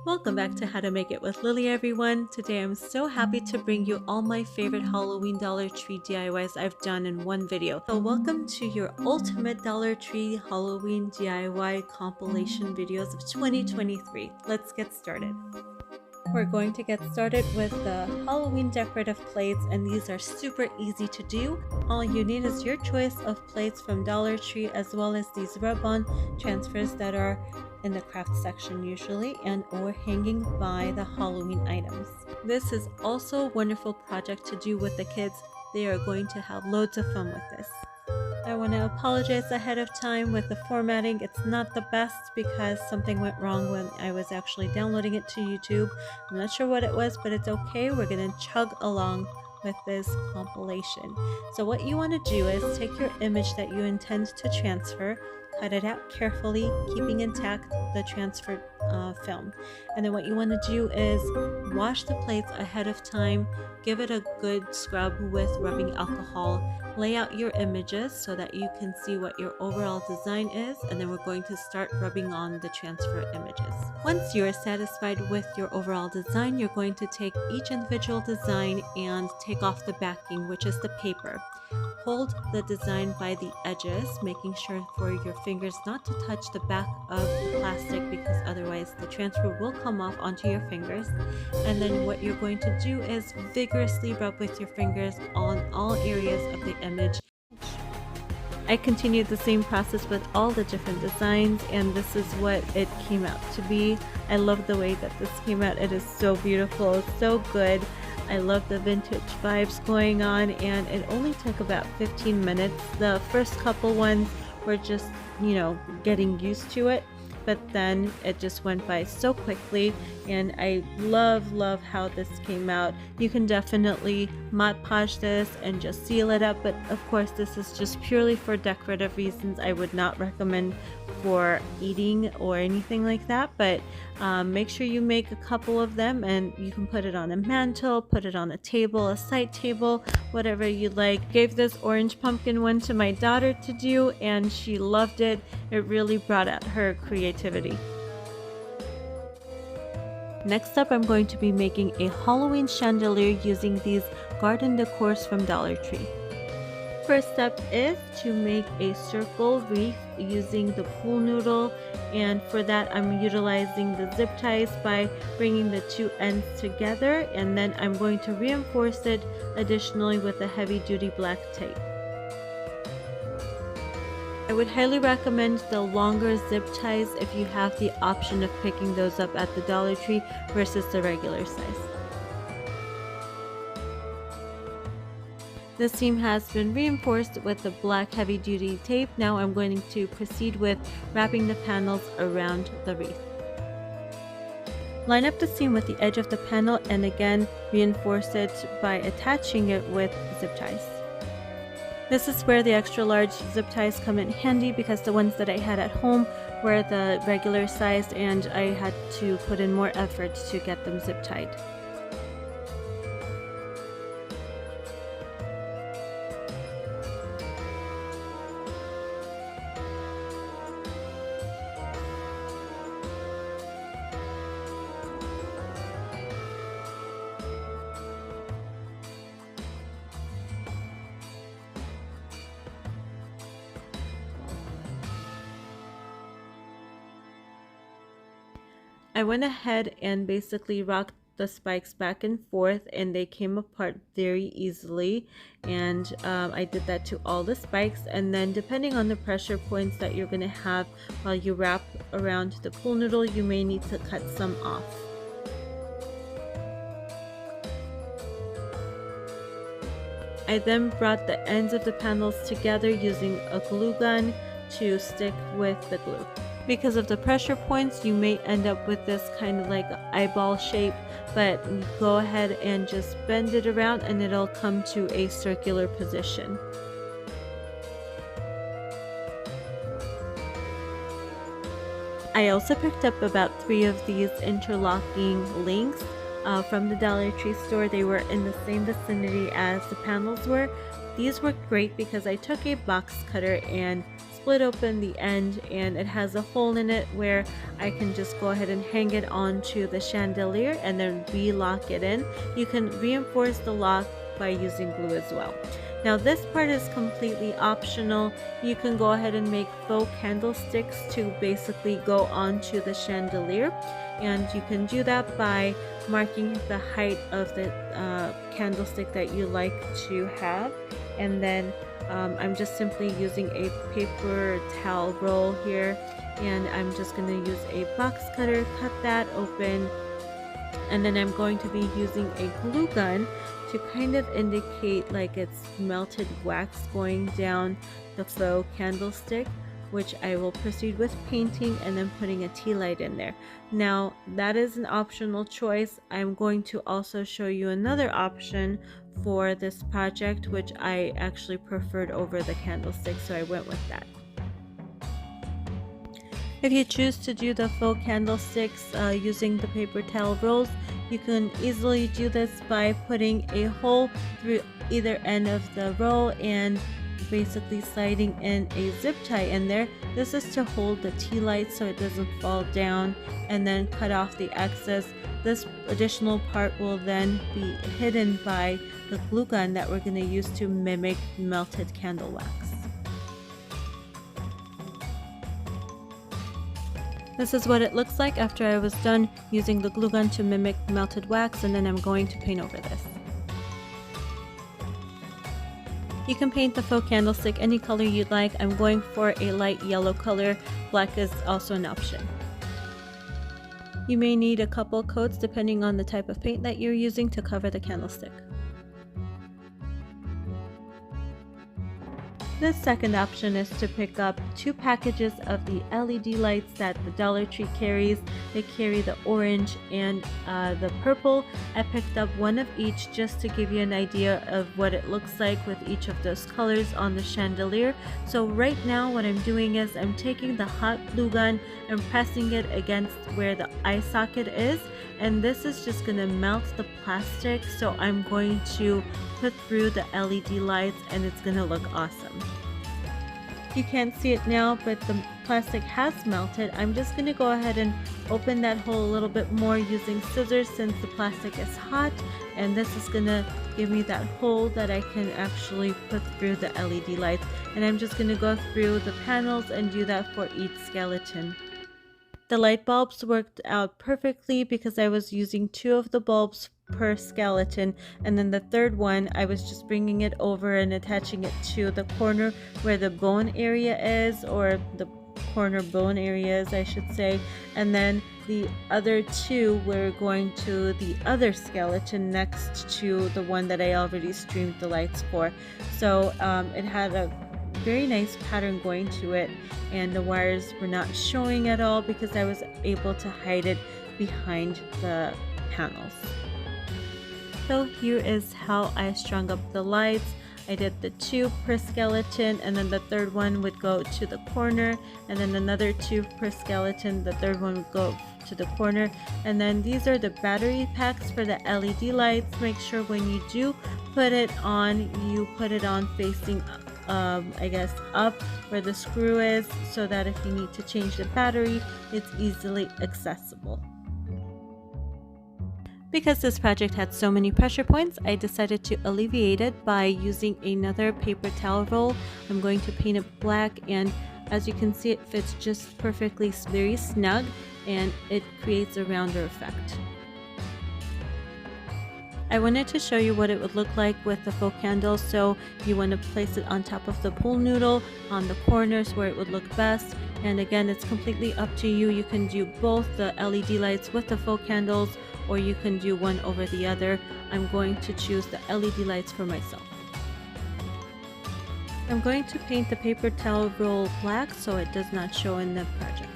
Welcome back to How to Make It with Lily, everyone. Today I'm so happy to bring you all my favorite Halloween Dollar Tree DIYs I've done in one video. So welcome to your ultimate Dollar Tree Halloween DIY compilation videos of 2023. Let's get started. We're going to get started with the Halloween decorative plates, and these are super easy to do. All you need is your choice of plates from Dollar Tree, as well as these rub-on transfers that are in the craft section usually and or hanging by the Halloween items. This is also a wonderful project to do with the kids. They are going to have loads of fun with this. I want to apologize ahead of time with the formatting. It's not the best because something went wrong when I was actually downloading it to YouTube. I'm not sure what it was, but it's okay. We're going to chug along with this compilation. So what you want to do is take your image that you intend to transfer, cut it out carefully, keeping intact the transferred film. And then what you want to do is wash the plates ahead of time, give it a good scrub with rubbing alcohol, lay out your images so that you can see what your overall design is, and then we're going to start rubbing on the transfer images. Once you are satisfied with your overall design, you're going to take each individual design and take off the backing, which is the paper. Hold the design by the edges, making sure for your fingers not to touch the back of the plastic because otherwise the transfer will come off onto your fingers. And then what you're going to do is vigorously rub with your fingers on all areas of the image. I continued the same process with all the different designs, and this is what it came out to be. I love the way that this came out. It is so beautiful, it's so good. I love the vintage vibes going on, and it only took about 15 minutes. The first couple ones were just, getting used to it, but then it just went by so quickly, and I love how this came out. You can definitely Mod Podge this and just seal it up, but of course this is just purely for decorative reasons. I would not recommend for eating or anything like that, but make sure you make a couple of them, and you can put it on a mantle, put it on a table, a side table, whatever you like. Gave this orange pumpkin one to my daughter to do, and she loved it. It really brought out her creativity. Next up, I'm going to be making a Halloween chandelier using these garden decors from Dollar Tree. First step is to make a circle wreath using the pool noodle, and for that I'm utilizing the zip ties by bringing the two ends together, and then I'm going to reinforce it additionally with a heavy duty black tape. I would highly recommend the longer zip ties if you have the option of picking those up at the Dollar Tree versus the regular size. The seam has been reinforced with the black heavy duty tape. Now I'm going to proceed with wrapping the panels around the wreath. Line up the seam with the edge of the panel and again reinforce it by attaching it with zip ties. This is where the extra large zip ties come in handy because the ones that I had at home were the regular size and I had to put in more effort to get them zip tied. I went ahead and basically rocked the spikes back and forth, and they came apart very easily, and I did that to all the spikes. And then depending on the pressure points that you're going to have while you wrap around the pool noodle, you may need to cut some off. I then brought the ends of the panels together using a glue gun to stick with the glue. Because of the pressure points, you may end up with this kind of like eyeball shape, but go ahead and just bend it around and it'll come to a circular position. I also picked up about 3 of these interlocking links from the Dollar Tree store. They were in the same vicinity as the panels were. These worked great because I took a box cutter and split open the end, and it has a hole in it where I can just go ahead and hang it onto the chandelier and then re-lock it in. You can reinforce the lock by using glue as well. Now this part is completely optional. You can go ahead and make faux candlesticks to basically go onto the chandelier, and you can do that by marking the height of the candlestick that you like to have. And then I'm just simply using a paper towel roll here, and I'm just going to use a box cutter, cut that open, and then I'm going to be using a glue gun to kind of indicate like it's melted wax going down the faux candlestick, which I will proceed with painting and then putting a tea light in there. Now that is an optional choice. I'm going to also show you another option for this project, which I actually preferred over the candlestick, so I went with that. If you choose to do the faux candlesticks using the paper towel rolls, you can easily do this by putting a hole through either end of the roll and basically sliding in a zip tie in there. This is to hold the tea light so it doesn't fall down, and then cut off the excess. This additional part will then be hidden by the glue gun that we're going to use to mimic melted candle wax. This is what it looks like after I was done using the glue gun to mimic melted wax, and then I'm going to paint over this. You can paint the faux candlestick any color you'd like. I'm going for a light yellow color. Black is also an option. You may need a couple coats depending on the type of paint that you're using to cover the candlestick. The second option is to pick up 2 packages of the LED lights that the Dollar Tree carries. They carry the orange and the purple. I picked up one of each just to give you an idea of what it looks like with each of those colors on the chandelier. So right now what I'm doing is I'm taking the hot glue gun and pressing it against where the eye socket is, and this is just going to melt the plastic, so I'm going to put through the LED lights and it's going to look awesome. You can't see it now, but the plastic has melted. I'm just going to go ahead and open that hole a little bit more using scissors since the plastic is hot, and this is going to give me that hole that I can actually put through the LED lights. And I'm just going to go through the panels and do that for each skeleton. The light bulbs worked out perfectly because I was using 2 of the bulbs per skeleton, and then the third one I was just bringing it over and attaching it to the corner where the bone area is, or the corner bone areas I should say, and then the other 2 were going to the other skeleton next to the one that I already streamed the lights for. So it had a very nice pattern going to it, and the wires were not showing at all because I was able to hide it behind the panels. So here is how I strung up the lights. I did the 2 per skeleton, and then the third one would go to the corner, and then another 2 per skeleton. The third one would go to the corner, and then these are the battery packs for the LED lights. Make sure when you do put it on, you put it on facing I guess up where the screw is, so that if you need to change the battery, it's easily accessible. Because this project had so many pressure points, I decided to alleviate it by using another paper towel roll. I'm going to paint it black, and as you can see, it fits just perfectly, very snug, and it creates a rounder effect. I wanted to show you what it would look like with the faux candle, so you want to place it on top of the pool noodle on the corners where it would look best. And again, it's completely up to you. You can do both the LED lights with the faux candles, or you can do one over the other. I'm going to choose the LED lights for myself. I'm going to paint the paper towel roll black so it does not show in the project.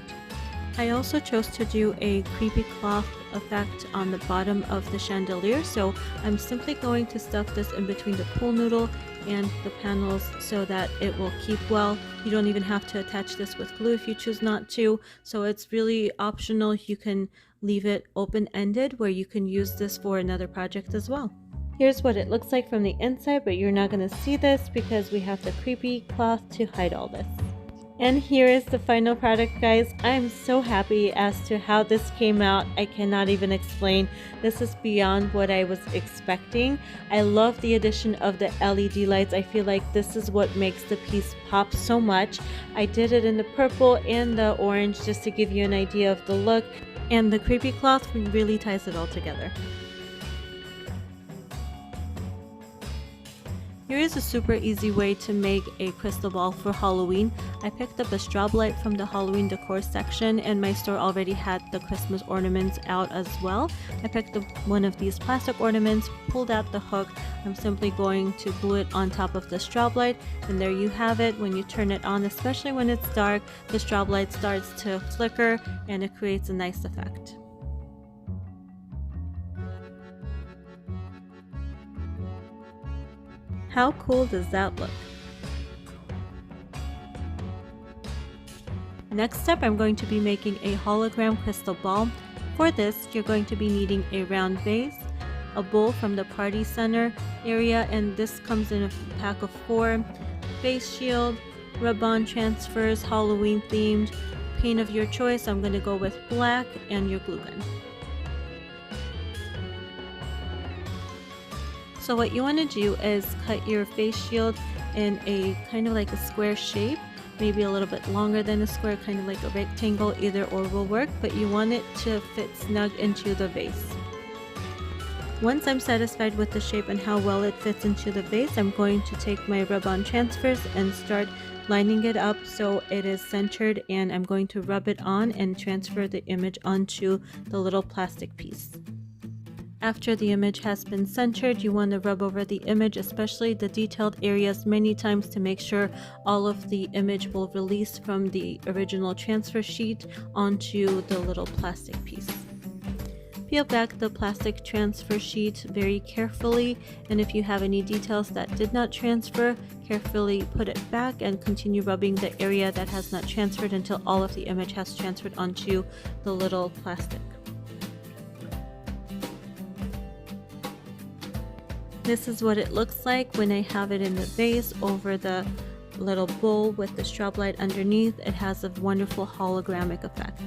I also chose to do a creepy cloth effect on the bottom of the chandelier, so I'm simply going to stuff this in between the pool noodle and the panels so that it will keep well. You don't even have to attach this with glue if you choose not to, so it's really optional. You can leave it open-ended where you can use this for another project as well. Here's what it looks like from the inside, but you're not going to see this because we have the creepy cloth to hide all this. And here is the final product, guys. I'm so happy as to how this came out. I cannot even explain. This is beyond what I was expecting. I love the addition of the LED lights. I feel like this is what makes the piece pop so much. I did it in the purple and the orange just to give you an idea of the look. And the creepy cloth really ties it all together. Here is a super easy way to make a crystal ball for Halloween. I picked up a strobe light from the Halloween decor section, and my store already had the Christmas ornaments out as well. I picked up one of these plastic ornaments, pulled out the hook. I'm simply going to glue it on top of the strobe light, and there you have it. When you turn it on, especially when it's dark, the strobe light starts to flicker and it creates a nice effect. How cool does that look? Next up, I'm going to be making a hologram crystal ball. For this, you're going to be needing a round vase, a bowl from the party center area, and this comes in a pack of 4, face shield, rub-on transfers, Halloween themed, paint of your choice. I'm going to go with black, and your glue gun. So what you want to do is cut your face shield in a kind of like a square shape, maybe a little bit longer than a square, kind of like a rectangle. Either or will work, but you want it to fit snug into the vase. Once I'm satisfied with the shape and how well it fits into the vase, I'm going to take my rub-on transfers and start lining it up so it is centered, and I'm going to rub it on and transfer the image onto the little plastic piece. After the image has been centered, you want to rub over the image, especially the detailed areas, many times to make sure all of the image will release from the original transfer sheet onto the little plastic piece. Peel back the plastic transfer sheet very carefully, and if you have any details that did not transfer, carefully put it back and continue rubbing the area that has not transferred until all of the image has transferred onto the little plastic. This is what it looks like when I have it in the vase over the little bowl with the strobe light underneath. It has a wonderful hologramic effect.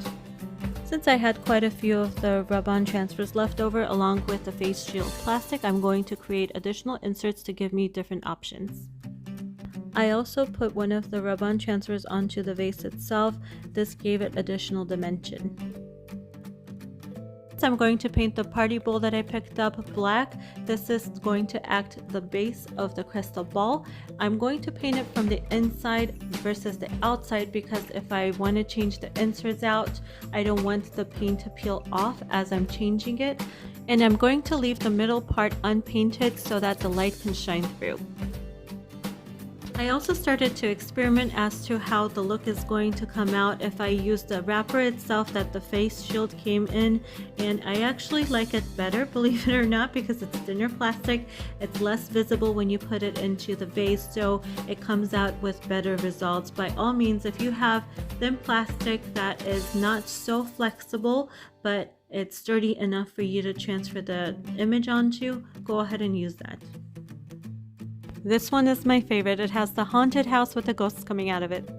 Since I had quite a few of the rub-on transfers left over along with the face shield plastic, I'm going to create additional inserts to give me different options. I also put one of the rub-on transfers onto the vase itself. This gave it additional dimension. I'm going to paint the party bowl that I picked up black. This is going to act the base of the crystal ball. I'm going to paint it from the inside versus the outside because if I want to change the inserts out, I don't want the paint to peel off as I'm changing it. And I'm going to leave the middle part unpainted so that the light can shine through. I also started to experiment as to how the look is going to come out if I use the wrapper itself that the face shield came in, and I actually like it better, believe it or not, because it's thinner plastic. It's less visible when you put it into the vase, so it comes out with better results. By all means, if you have thin plastic that is not so flexible but it's sturdy enough for you to transfer the image onto, go ahead and use that. This one is my favorite. It has the haunted house with the ghosts coming out of it.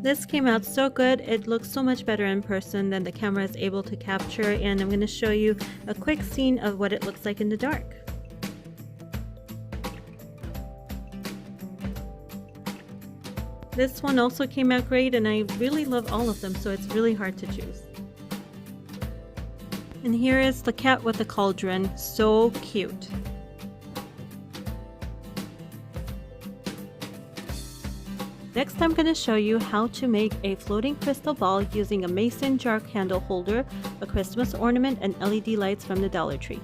This came out so good. It looks so much better in person than the camera is able to capture, and I'm going to show you a quick scene of what it looks like in the dark. This one also came out great, and I really love all of them, so it's really hard to choose. And here is the cat with the cauldron. So cute. Next, I'm going to show you how to make a floating crystal ball using a mason jar candle holder, a Christmas ornament, and LED lights from the Dollar Tree.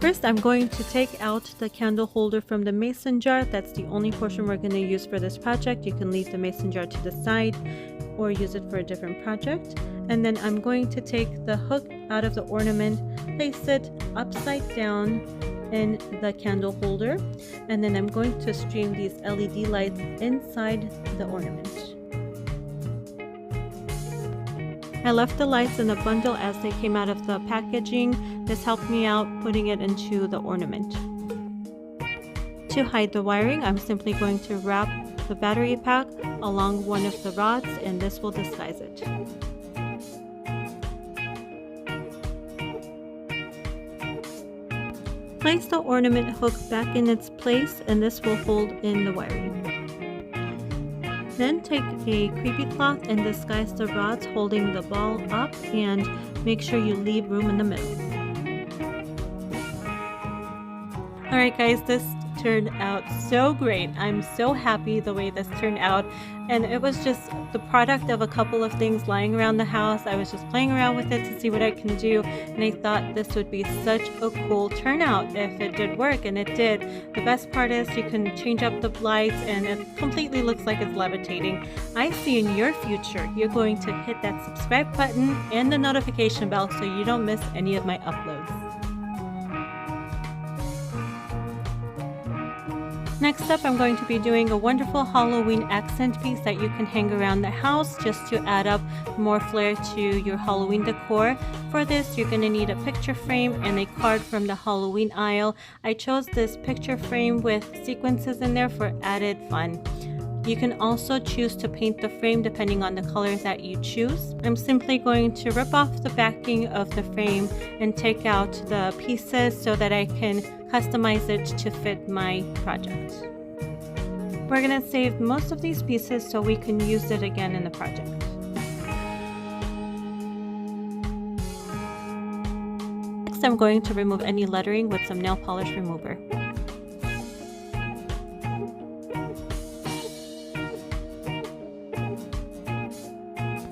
First, I'm going to take out the candle holder from the mason jar. That's the only portion we're going to use for this project. You can leave the mason jar to the side or use it for a different project. And then I'm going to take the hook out of the ornament, place it upside down in the candle holder, and then I'm going to stream these LED lights inside the ornament. I left the lights in a bundle as they came out of the packaging. This helped me out putting it into the ornament. To hide the wiring, I'm simply going to wrap the battery pack along one of the rods, and this will disguise it. Place the ornament hook back in its place, and this will hold in the wiring. Then take a creepy cloth and disguise the rods holding the ball up, and make sure you leave room in the middle. Alright guys, this turned out so great. I'm so happy the way this turned out, and it was just the product of a couple of things lying around the house. I was just playing around with it to see what I can do, and I thought this would be such a cool turnout if it did work, and it did. The best part is you can change up the lights and it completely looks like it's levitating. I see in your future you're going to hit that subscribe button and the notification bell so you don't miss any of my uploads. Next up, I'm going to be doing a wonderful Halloween accent piece that you can hang around the house just to add up more flair to your Halloween decor. For this, you're going to need a picture frame and a card from the Halloween aisle. I chose this picture frame with sequences in there for added fun. You can also choose to paint the frame depending on the colors that you choose. I'm simply going to rip off the backing of the frame and take out the pieces so that I can customize it to fit my project. We're going to save most of these pieces so we can use it again in the project. Next, I'm going to remove any lettering with some nail polish remover.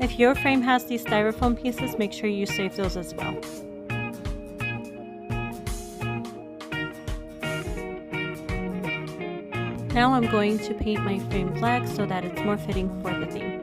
If your frame has these styrofoam pieces, make sure you save those as well. Now I'm going to paint my frame black so that it's more fitting for the theme.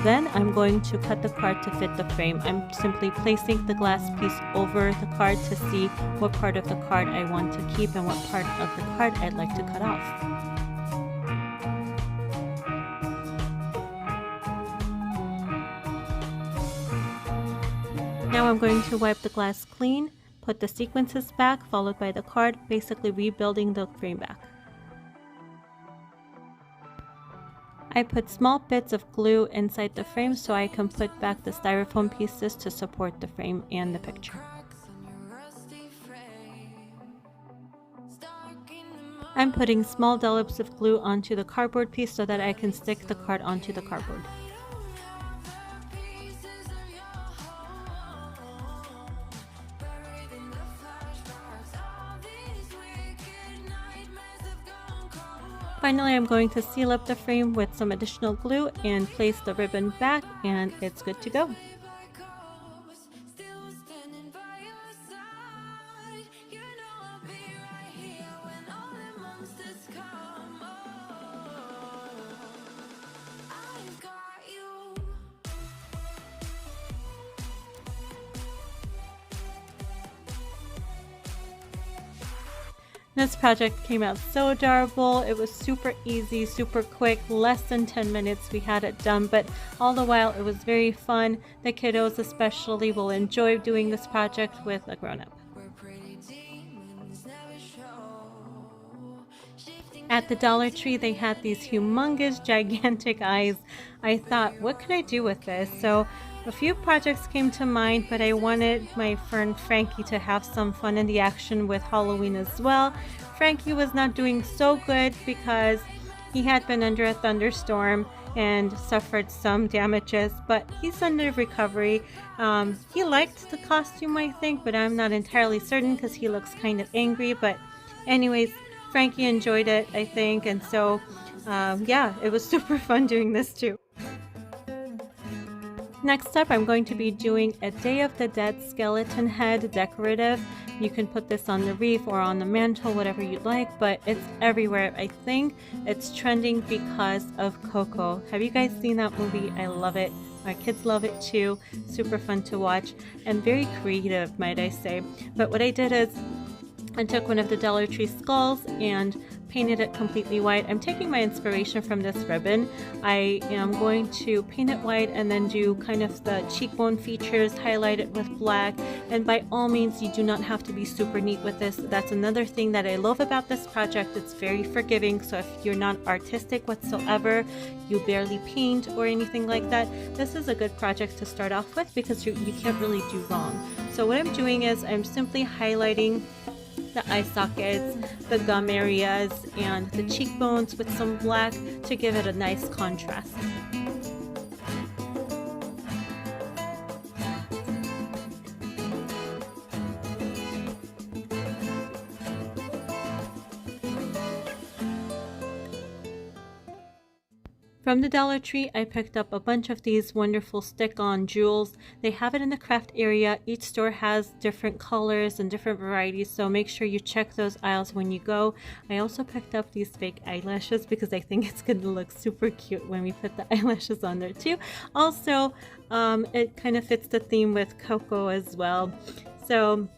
Then I'm going to cut the card to fit the frame. I'm simply placing the glass piece over the card to see what part of the card I want to keep and what part of the card I'd like to cut off. Now I'm going to wipe the glass clean, put the sequences back, followed by the card, basically rebuilding the frame back. I put small bits of glue inside the frame so I can put back the styrofoam pieces to support the frame and the picture. I'm putting small dollops of glue onto the cardboard piece so that I can stick the card onto the cardboard. Finally, I'm going to seal up the frame with some additional glue and place the ribbon back, and it's good to go. This project came out so adorable. It was super easy, super quick, less than 10 minutes we had it done, but all the while it was very fun. The kiddos especially will enjoy doing this project with a grown-up. At the Dollar Tree, they had these humongous, gigantic eyes. I thought, what could I do with this? So a few projects came to mind, but I wanted my friend Frankie to have some fun in the action with Halloween as well. Frankie was not doing so good because he had been under a thunderstorm and suffered some damages, but he's under recovery. He liked the costume, I think, but I'm not entirely certain because he looks kind of angry. But anyways, Frankie enjoyed it, I think, and so yeah, it was super fun doing this too. Next up, I'm going to be doing a Day of the Dead skeleton head decorative. You can put this on the wreath or on the mantle, whatever you'd like, but it's everywhere. I think it's trending because of Coco. Have you guys seen that movie? I love it. My kids love it too. Super fun to watch and very creative, might I say. But what I did is I took one of the Dollar Tree skulls and painted it completely white. I'm taking my inspiration from this ribbon. I am going to paint it white and then do kind of the cheekbone features, highlight it with black. And by all means, you do not have to be super neat with this. That's another thing that I love about this project. It's very forgiving. So if you're not artistic whatsoever, you barely paint or anything like that, this is a good project to start off with because you can't really do wrong. So what I'm doing is I'm simply highlighting the eye sockets, the gum areas, and the cheekbones with some black to give it a nice contrast. From the Dollar Tree, I picked up a bunch of these wonderful stick-on jewels. They have it in the craft area. Each store has different colors and different varieties, so make sure you check those aisles when you go. I also picked up these fake eyelashes because I think it's going to look super cute when we put the eyelashes on there too. Also, it kind of fits the theme with Coco as well. So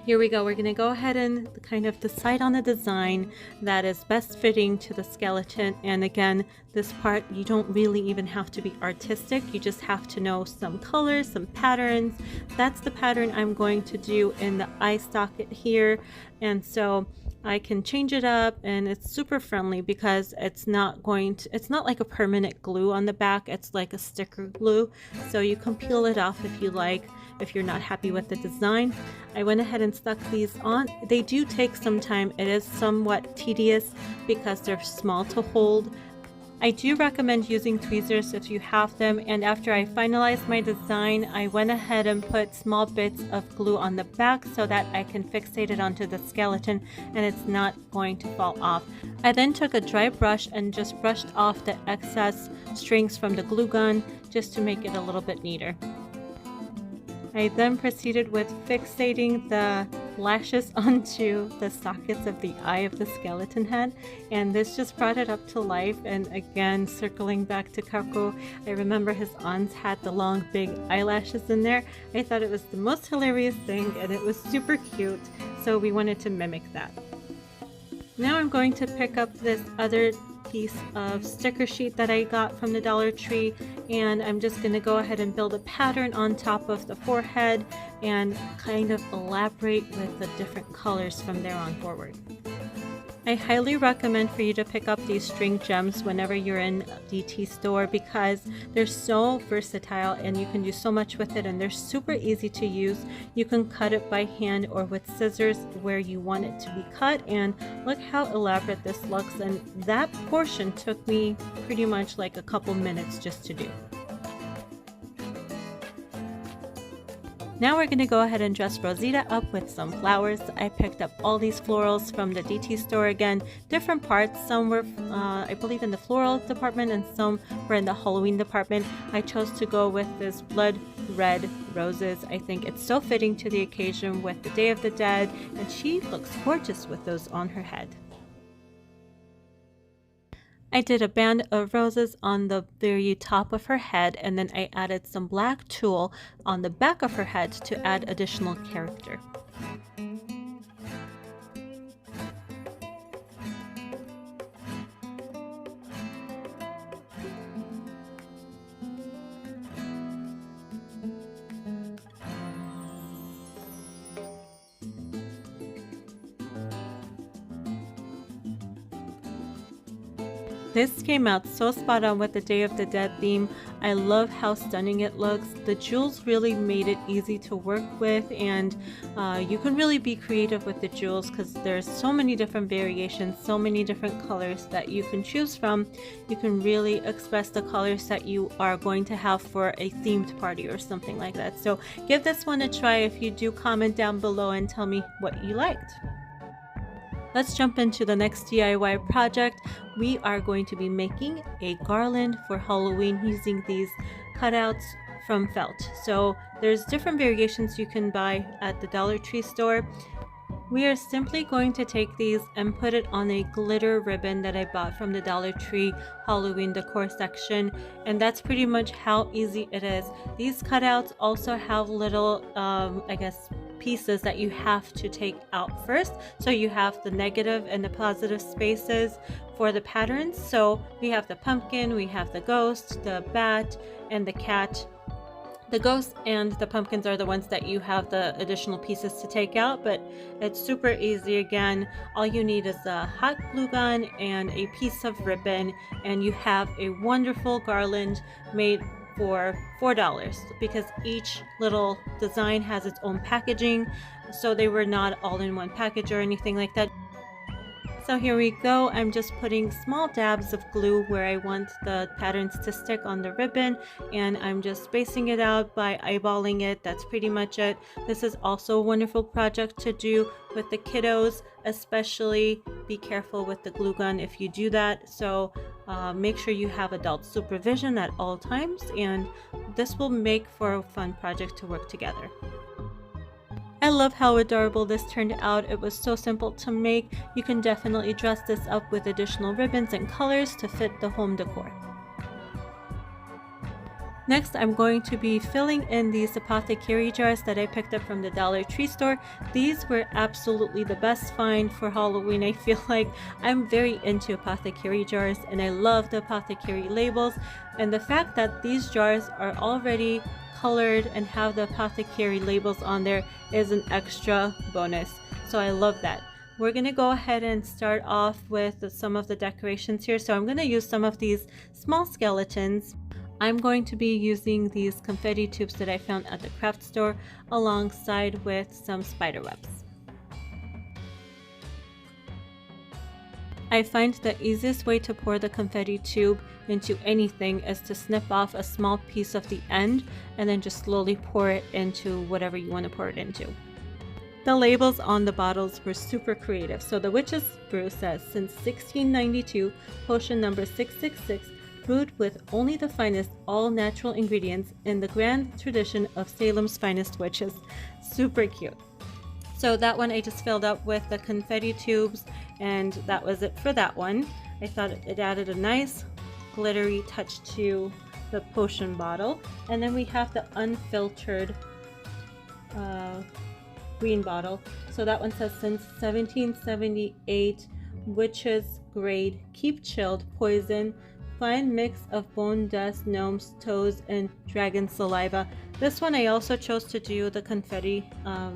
here we go. We're going to go ahead and kind of decide on a design that is best fitting to the skeleton. And again, this part, you don't really even have to be artistic. You just have to know some colors, some patterns. That's the pattern I'm going to do in the eye socket here. And so I can change it up, and it's super friendly because it's not like a permanent glue on the back. It's like a sticker glue. So you can peel it off if you like, if you're not happy with the design. I went ahead and stuck these on. They do take some time. It is somewhat tedious because they're small to hold. I do recommend using tweezers if you have them, and after I finalized my design, I went ahead and put small bits of glue on the back so that I can fixate it onto the skeleton and it's not going to fall off. I then took a dry brush and just brushed off the excess strings from the glue gun just to make it a little bit neater. I then proceeded with fixating the lashes onto the sockets of the eye of the skeleton head, and this just brought it up to life. And again, circling back to Coco, I remember his aunts had the long big eyelashes in there. I thought it was the most hilarious thing and it was super cute, so we wanted to mimic that. Now I'm going to pick up this other piece of sticker sheet that I got from the Dollar Tree, and I'm just going to go ahead and build a pattern on top of the forehead and kind of elaborate with the different colors from there on forward. I highly recommend for you to pick up these string gems whenever you're in a DT store because they're so versatile and you can do so much with it, and they're super easy to use. You can cut it by hand or with scissors where you want it to be cut, and look how elaborate this looks, and that portion took me pretty much like a couple minutes just to do. Now we're going to go ahead and dress Rosita up with some flowers. I picked up all these florals from the DT store again, different parts. Some were, I believe, in the floral department and some were in the Halloween department. I chose to go with this blood red roses. I think it's so fitting to the occasion with the Day of the Dead, and she looks gorgeous with those on her head. I did a band of roses on the very top of her head, and then I added some black tulle on the back of her head to add additional character. This came out so spot on with the Day of the Dead theme. I love how stunning it looks. The jewels really made it easy to work with, and you can really be creative with the jewels because there's so many different variations, so many different colors that you can choose from. You can really express the colors that you are going to have for a themed party or something like that. So give this one a try. If you do, comment down below and tell me what you liked. Let's jump into the next DIY project. We are going to be making a garland for Halloween using these cutouts from felt. So there's different variations you can buy at the Dollar Tree store. We are simply going to take these and put it on a glitter ribbon that I bought from the Dollar Tree Halloween decor section, and that's pretty much how easy it is. These cutouts also have little I guess pieces that you have to take out first, so you have the negative and the positive spaces for the patterns. So we have the pumpkin, we have the ghost, the bat, and the cat. The ghosts and the pumpkins are the ones that you have the additional pieces to take out, but it's super easy. Again, all you need is a hot glue gun and a piece of ribbon, and you have a wonderful garland made for $4, because each little design has its own packaging, so they were not all in one package or anything like that. So here we go. I'm just putting small dabs of glue where I want the patterns to stick on the ribbon, and I'm just spacing it out by eyeballing it. That's pretty much it. This is also a wonderful project to do with the kiddos, especially be careful with the glue gun if you do that. So make sure you have adult supervision at all times, and this will make for a fun project to work together. I love how adorable this turned out. It was so simple to make. You can definitely dress this up with additional ribbons and colors to fit the home decor. Next, I'm going to be filling in these Apothecary jars that I picked up from the Dollar Tree store. These were absolutely the best find for Halloween. I feel like I'm very into Apothecary jars, and I love the Apothecary labels. And the fact that these jars are already colored and have the Apothecary labels on there is an extra bonus. So I love that. We're going to go ahead and start off with some of the decorations here. So I'm going to use some of these small skeletons. I'm going to be using these confetti tubes that I found at the craft store alongside with some spider webs. I find the easiest way to pour the confetti tube into anything is to snip off a small piece of the end and then just slowly pour it into whatever you want to pour it into. The labels on the bottles were super creative. So the Witch's Brew says, since 1692, potion number 666, brewed with only the finest all-natural ingredients in the grand tradition of Salem's finest witches. Super cute. So that one I just filled up with the confetti tubes, and that was it for that one. I thought it added a nice glittery touch to the potion bottle. And then we have the unfiltered green bottle. So that one says, since 1778, witches grade, keep chilled, poison, fine mix of bone dust, gnomes, toes, and dragon saliva. This one I also chose to do the confetti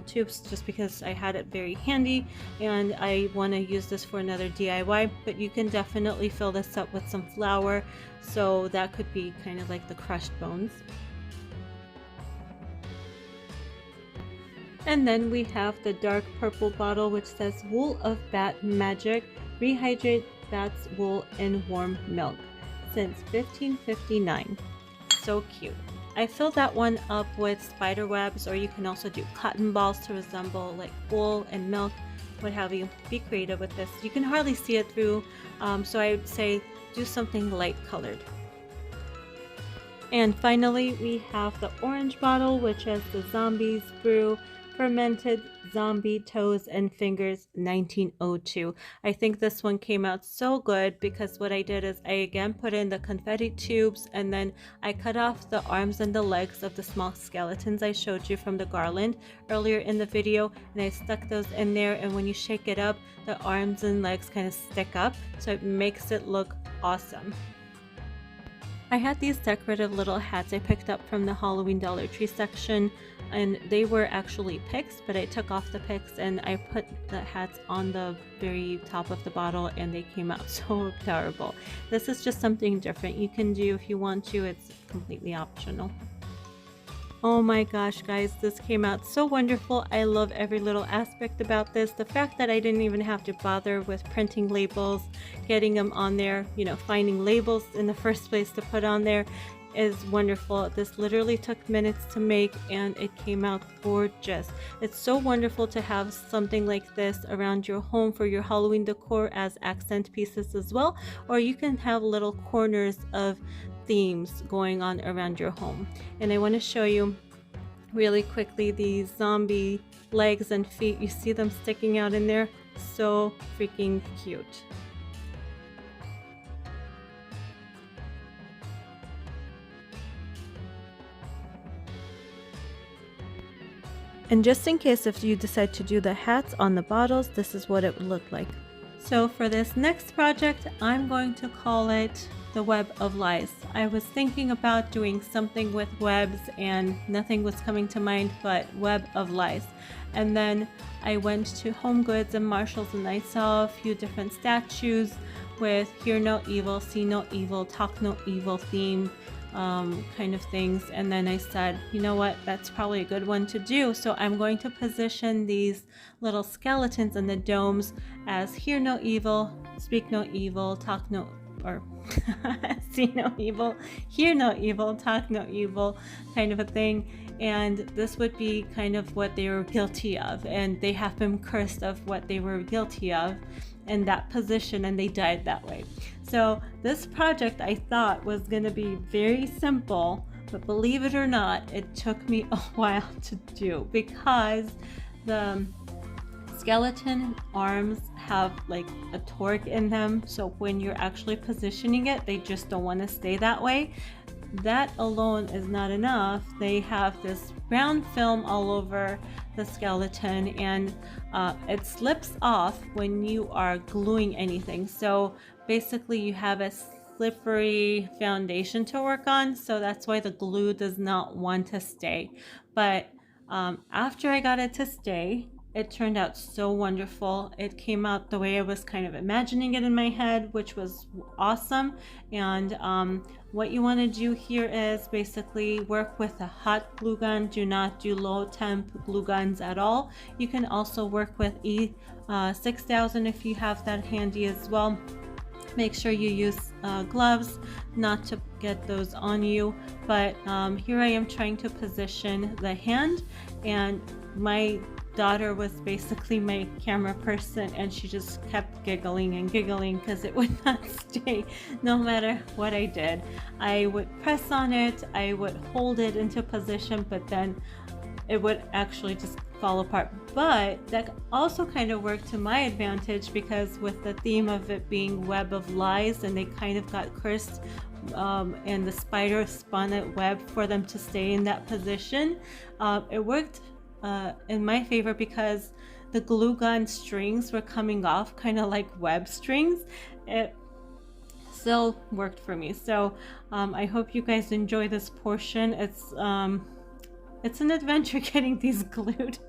tubes just because I had it very handy, and I want to use this for another DIY, but you can definitely fill this up with some flour, so that could be kind of like the crushed bones. And then we have the dark purple bottle, which says wool of bat magic, rehydrate bat's wool in warm milk, since 1559. So cute. I filled that one up with spider webs, or you can also do cotton balls to resemble like wool and milk, what have you. Be creative with this. You can hardly see it through, so I would say do something light colored. And finally, we have the orange bottle, which has the Zombies Brew, fermented zombie toes and fingers, 1902. I think this one came out so good because what I did is I again put in the confetti tubes, and then I cut off the arms and the legs of the small skeletons I showed you from the garland earlier in the video, and I stuck those in there, and when you shake it up, the arms and legs kind of stick up, so it makes it look awesome. I had these decorative little hats I picked up from the Halloween Dollar Tree section, and they were actually picks, but I took off the picks and I put the hats on the very top of the bottle, and they came out so adorable. This is just something different you can do if you want to. It's completely optional. Oh my gosh, guys, this came out so wonderful. I love every little aspect about this. The fact that I didn't even have to bother with printing labels, getting them on there, finding labels in the first place to put on there is wonderful. This literally took minutes to make, and it came out gorgeous. It's so wonderful to have something like this around your home for your Halloween decor as accent pieces as well, or you can have little corners of themes going on around your home. And I want to show you really quickly these zombie legs and feet. You see them sticking out in there? So freaking cute. And just in case if you decide to do the hats on the bottles, this is what it would look like. So for this next project, I'm going to call it the Web of Lies. I was thinking about doing something with webs and nothing was coming to mind but Web of Lies. And then I went to Home Goods and Marshalls and I saw a few different statues with Hear No Evil, See No Evil, Talk No Evil theme kind of things. And then I said, you know what, that's probably a good one to do. So I'm going to position these little skeletons in the domes as Hear No Evil, Speak No Evil, Talk No, or See No Evil, Hear No Evil, Talk No Evil kind of a thing. And this would be kind of what they were guilty of, and they have been cursed of what they were guilty of in that position, and they died that way. So this project I thought was going to be very simple, but believe it or not, it took me a while to do because the skeleton arms have like a torque in them, so when you're actually positioning it, they just don't want to stay that way. That alone is not enough. They have this brown film all over the skeleton, and it slips off when you are gluing anything. So basically you have a slippery foundation to work on, so that's why the glue does not want to stay. But after I got it to stay, it turned out so wonderful. It came out the way I was kind of imagining it in my head, which was awesome. And what you want to do here is basically work with a hot glue gun. Do not do low temp glue guns at all. You can also work with E6000 if you have that handy as well. Make sure you use gloves not to get those on you. But here I am trying to position the hand, and my daughter was basically my camera person, and she just kept giggling and giggling because it would not stay no matter what I did. I would press on it, I would hold it into position, but then it would actually just fall apart. But that also kind of worked to my advantage because with the theme of it being Web of Lies, and they kind of got cursed and the spider spun a web for them to stay in that position. It worked in my favor because the glue gun strings were coming off kind of like web strings. It still worked for me. So I hope you guys enjoy this portion. It's an adventure getting these glued.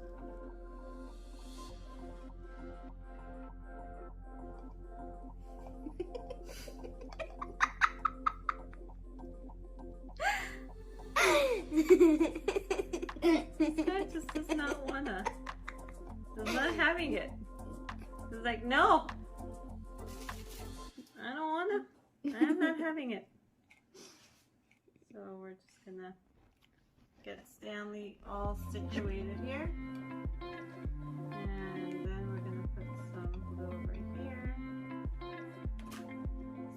This guy just does not wanna. I'm not having it. He's like, no, I don't wanna. I'm not having it. So we're just gonna get Stanley all situated here, and then we're gonna put some glue over here.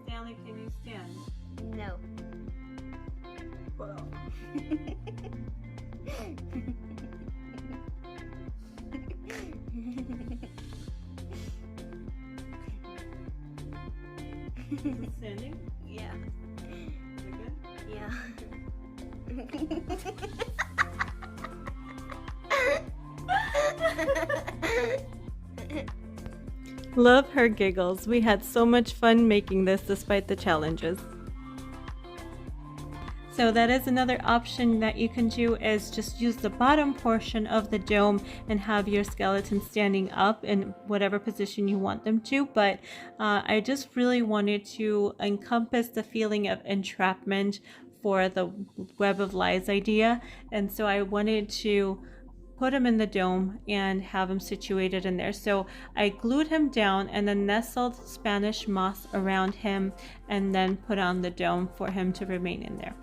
Stanley, can you stand? No. Well. Is it standing? Yeah. Is it good? Yeah. Love her giggles. We had so much fun making this despite the challenges. So that is another option that you can do, is just use the bottom portion of the dome and have your skeleton standing up in whatever position you want them to. But I just really wanted to encompass the feeling of entrapment for the Web of Lies idea. And so I wanted to put him in the dome and have him situated in there. So I glued him down and then nestled Spanish moss around him and then put on the dome for him to remain in there.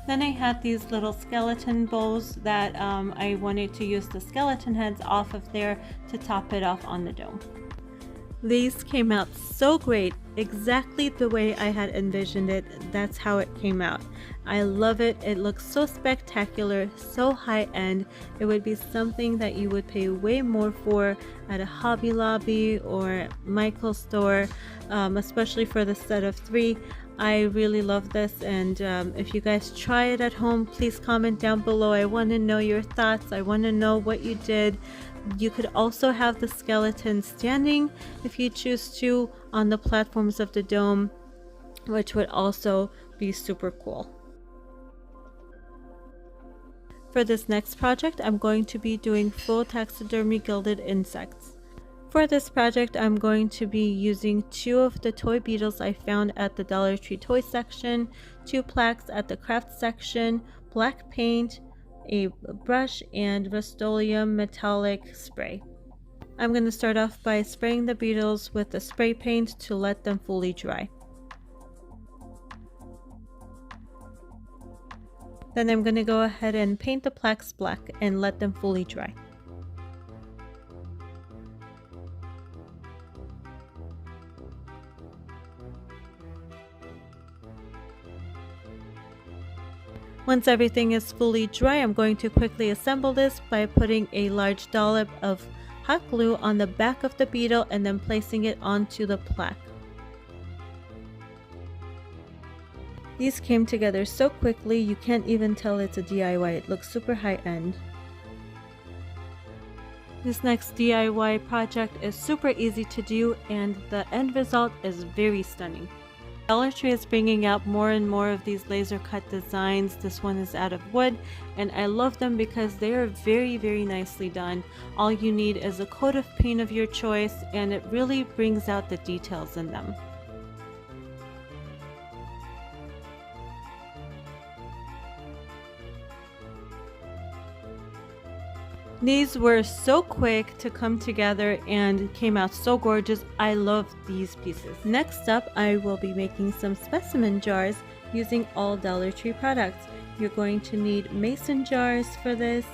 Then I had these little skeleton bows that I wanted to use the skeleton heads off of there to top it off on the dome. These came out so great, exactly the way I had envisioned it. That's how it came out. I love it. It looks so spectacular, so high end. It would be something that you would pay way more for at a Hobby Lobby or Michael's store, especially for the set of 3. I really love this, and if you guys try it at home, please comment down below. I want to know your thoughts. I want to know what you did. You could also have the skeleton standing if you choose to on the platforms of the dome, which would also be super cool. For this next project, I'm going to be doing full taxidermy gilded insects. For this project, I'm going to be using 2 of the toy beetles I found at the Dollar Tree toy section, 2 plaques at the craft section, black paint, a brush, and Rust-Oleum metallic spray. I'm going to start off by spraying the beetles with the spray paint to let them fully dry. Then I'm going to go ahead and paint the plaques black and let them fully dry. Once everything is fully dry, I'm going to quickly assemble this by putting a large dollop of hot glue on the back of the beetle and then placing it onto the plaque. These came together so quickly you can't even tell it's a DIY. It looks super high-end. This next DIY project is super easy to do and the end result is very stunning. Dollar Tree is bringing out more and more of these laser cut designs. This one is out of wood and I love them because they are very nicely done. All you need is a coat of paint of your choice and it really brings out the details in them. These were so quick to come together and came out so gorgeous. I love these pieces. Next up, I will be making some specimen jars using all Dollar Tree products. You're going to need mason jars for this,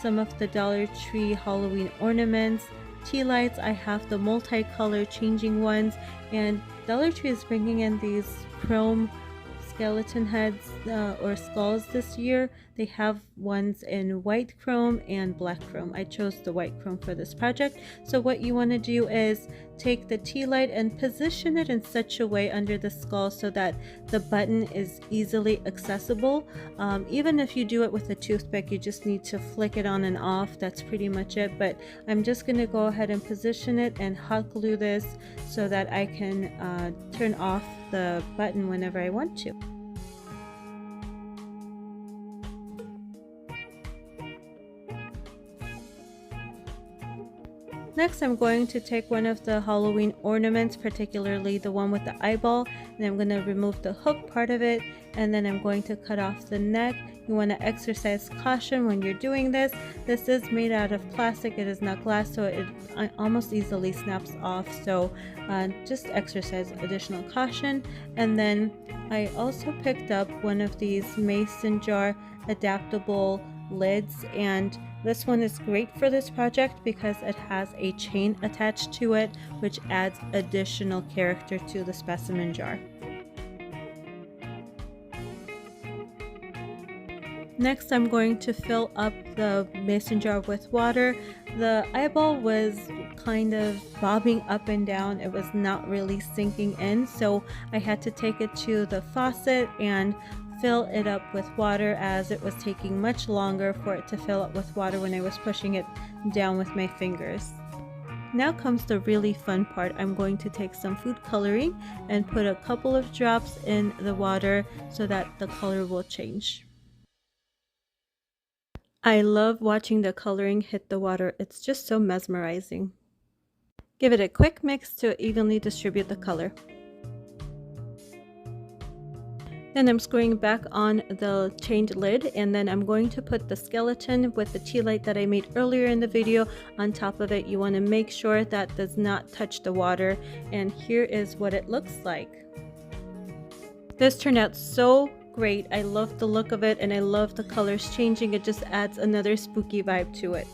some of the Dollar Tree Halloween ornaments, tea lights. I have the multicolor changing ones, and Dollar Tree is bringing in these chrome skeleton heads or skulls this year. They have ones in white chrome and black chrome. I chose the white chrome for this project. So what you want to do is take the tea light and position it in such a way under the skull so that the button is easily accessible. Even if you do it with a toothpick, you just need to flick it on and off. That's pretty much it. But I'm just going to go ahead and position it and hot glue this so that I can turn off the button whenever I want to. Next, I'm going to take one of the Halloween ornaments, particularly the one with the eyeball, and I'm going to remove the hook part of it, and then I'm going to cut off the neck. You want to exercise caution when you're doing this. This is made out of plastic, it is not glass, so it almost easily snaps off, so just exercise additional caution. And then I also picked up one of these mason jar adaptable lids, and this one is great for this project because it has a chain attached to it, which adds additional character to the specimen jar. Next, I'm going to fill up the mason jar with water. The eyeball was kind of bobbing up and down. It was not really sinking in, so I had to take it to the faucet and fill it up with water, as it was taking much longer for it to fill up with water when I was pushing it down with my fingers. Now comes the really fun part. I'm going to take some food coloring and put a couple of drops in the water so that the color will change. I love watching the coloring hit the water. It's just so mesmerizing. Give it a quick mix to evenly distribute the color. Then I'm screwing back on the chained lid, and then I'm going to put the skeleton with the tea light that I made earlier in the video on top of it. You want to make sure that does not touch the water, and here is what it looks like. This turned out so great. I love the look of it and I love the colors changing. It just adds another spooky vibe to it.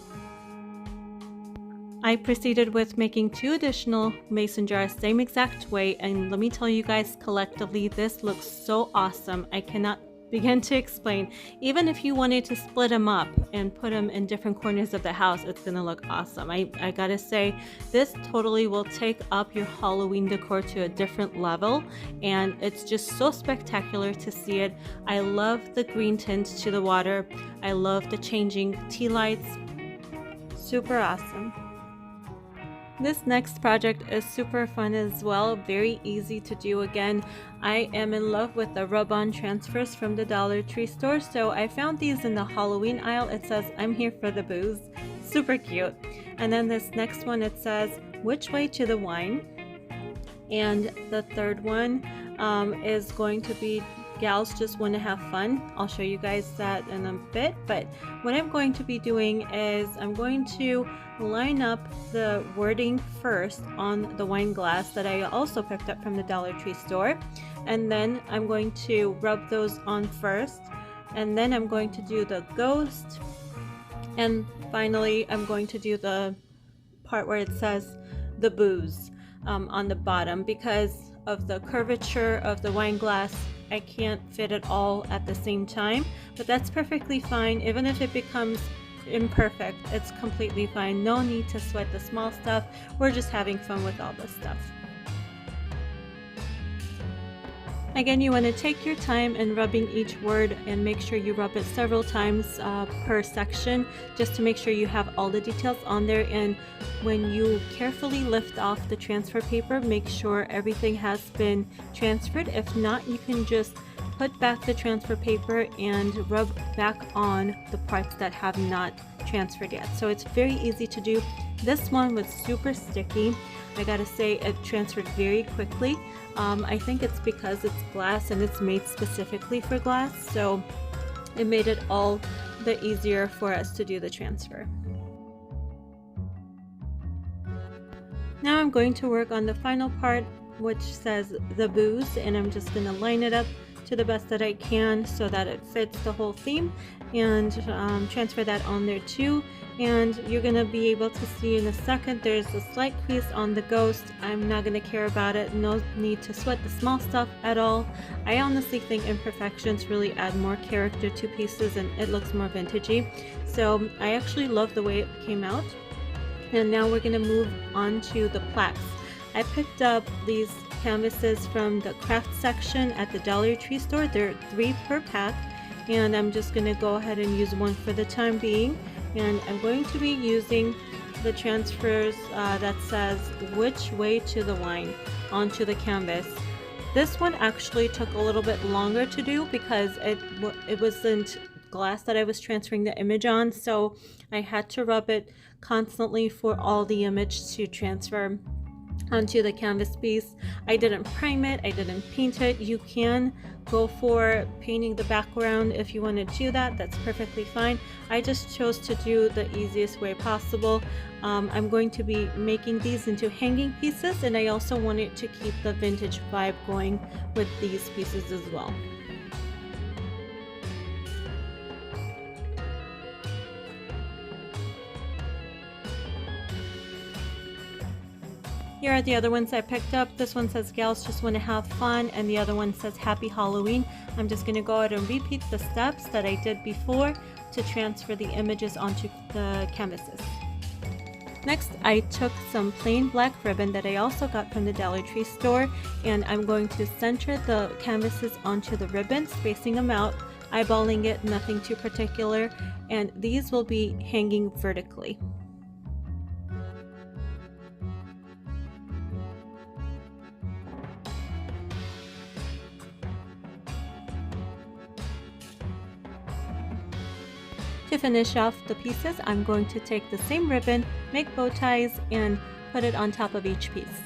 I proceeded with making 2 additional mason jars, same exact way, and let me tell you guys, collectively this looks so awesome. I cannot begin to explain. Even if you wanted to split them up and put them in different corners of the house, it's gonna look awesome. I gotta say, this totally will take up your Halloween decor to a different level, and it's just so spectacular to see it. I love the green tint to the water. I love the changing tea lights. Super awesome. This next project is super fun as well, very easy to do. Again, I am in love with the rub-on transfers from the Dollar Tree store, so I found these in the Halloween aisle. It says, "I'm here for the booze." Super cute. And then this next one, it says, "Which way to the wine?" And the third one is going to be "Gals just want to have fun." I'll show you guys that in a bit, but what I'm going to be doing is I'm going to line up the wording first on the wine glass that I also picked up from the Dollar Tree store, and then I'm going to rub those on first, and then I'm going to do the ghost, and finally I'm going to do the part where it says the booze on the bottom. Because of the curvature of the wine glass, I can't fit it all at the same time, but that's perfectly fine. Even if it becomes imperfect, it's completely fine. No need to sweat the small stuff. We're just having fun with all this stuff. Again, you want to take your time in rubbing each word and make sure you rub it several times per section, just to make sure you have all the details on there. And when you carefully lift off the transfer paper, make sure everything has been transferred. If not, you can just put back the transfer paper and rub back on the parts that have not transferred yet. So it's very easy to do. This one was super sticky. I gotta say, it transferred very quickly. I think it's because it's glass and it's made specifically for glass, so it made it all the easier for us to do the transfer. Now I'm going to work on the final part, which says the booze, and I'm just gonna line it up to the best that I can so that it fits the whole theme, and transfer that on there too. And you're gonna be able to see in a second there's a slight crease on the ghost. I'm not gonna care about it. No need to sweat the small stuff at all. I honestly think imperfections really add more character to pieces and it looks more vintagey. So I actually love the way it came out. And now we're gonna move on to the plaques. I picked up these canvases from the craft section at the Dollar Tree store. They're 3 per pack, and I'm just gonna go ahead and use one for the time being. And I'm going to be using the transfers that says "Which way to the wine" onto the canvas. This one actually took a little bit longer to do because it wasn't glass that I was transferring the image on, so I had to rub it constantly for all the image to transfer onto the canvas piece. I didn't prime it, I didn't paint it. You can go for painting the background if you want to do that, that's perfectly fine. I just chose to do the easiest way possible. I'm going to be making these into hanging pieces, and I also wanted to keep the vintage vibe going with these pieces as well. Here are the other ones I picked up. This one says "Gals just want to have fun," and the other one says "Happy Halloween." I'm just going to go ahead and repeat the steps that I did before to transfer the images onto the canvases. Next, I took some plain black ribbon that I also got from the Dollar Tree store, and I'm going to center the canvases onto the ribbon, spacing them out, eyeballing it, nothing too particular, and these will be hanging vertically. To finish off the pieces, I'm going to take the same ribbon, make bow ties, and put it on top of each piece.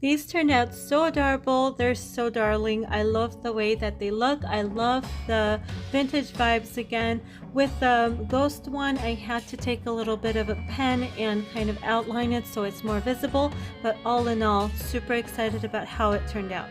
These turned out so adorable. They're so darling. I love the way that they look. I love the vintage vibes again. With the ghost one, I had to take a little bit of a pen and kind of outline it so it's more visible, but all in all, super excited about how it turned out.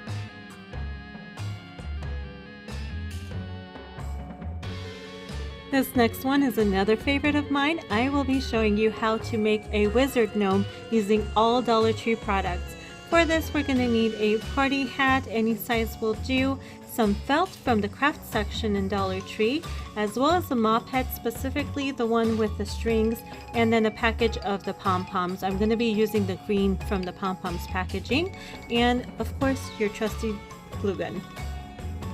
This next one is another favorite of mine. I will be showing you how to make a wizard gnome using all Dollar Tree products. For this, we're going to need a party hat, any size will do, some felt from the craft section in Dollar Tree, as well as a mop head, specifically the one with the strings, and then a package of the pom-poms. I'm going to be using the green from the pom-poms packaging, and of course your trusty glue gun.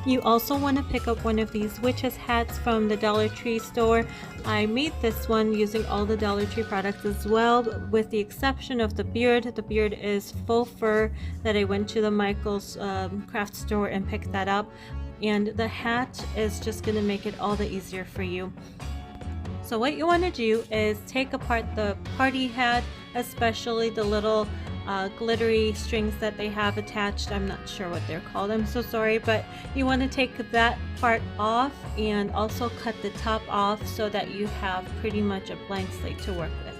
You also want to pick up one of these witches hats from the Dollar Tree store. I made this one using all the Dollar Tree products as well, with the exception of the beard. The beard is faux fur that I went to the Michael's craft store and picked that up. And the hat is just going to make it all the easier for you. So what you want to do is take apart the party hat, especially the little glittery strings that they have attached. I'm not sure what they're called, I'm so sorry, but you want to take that part off and also cut the top off so that you have pretty much a blank slate to work with.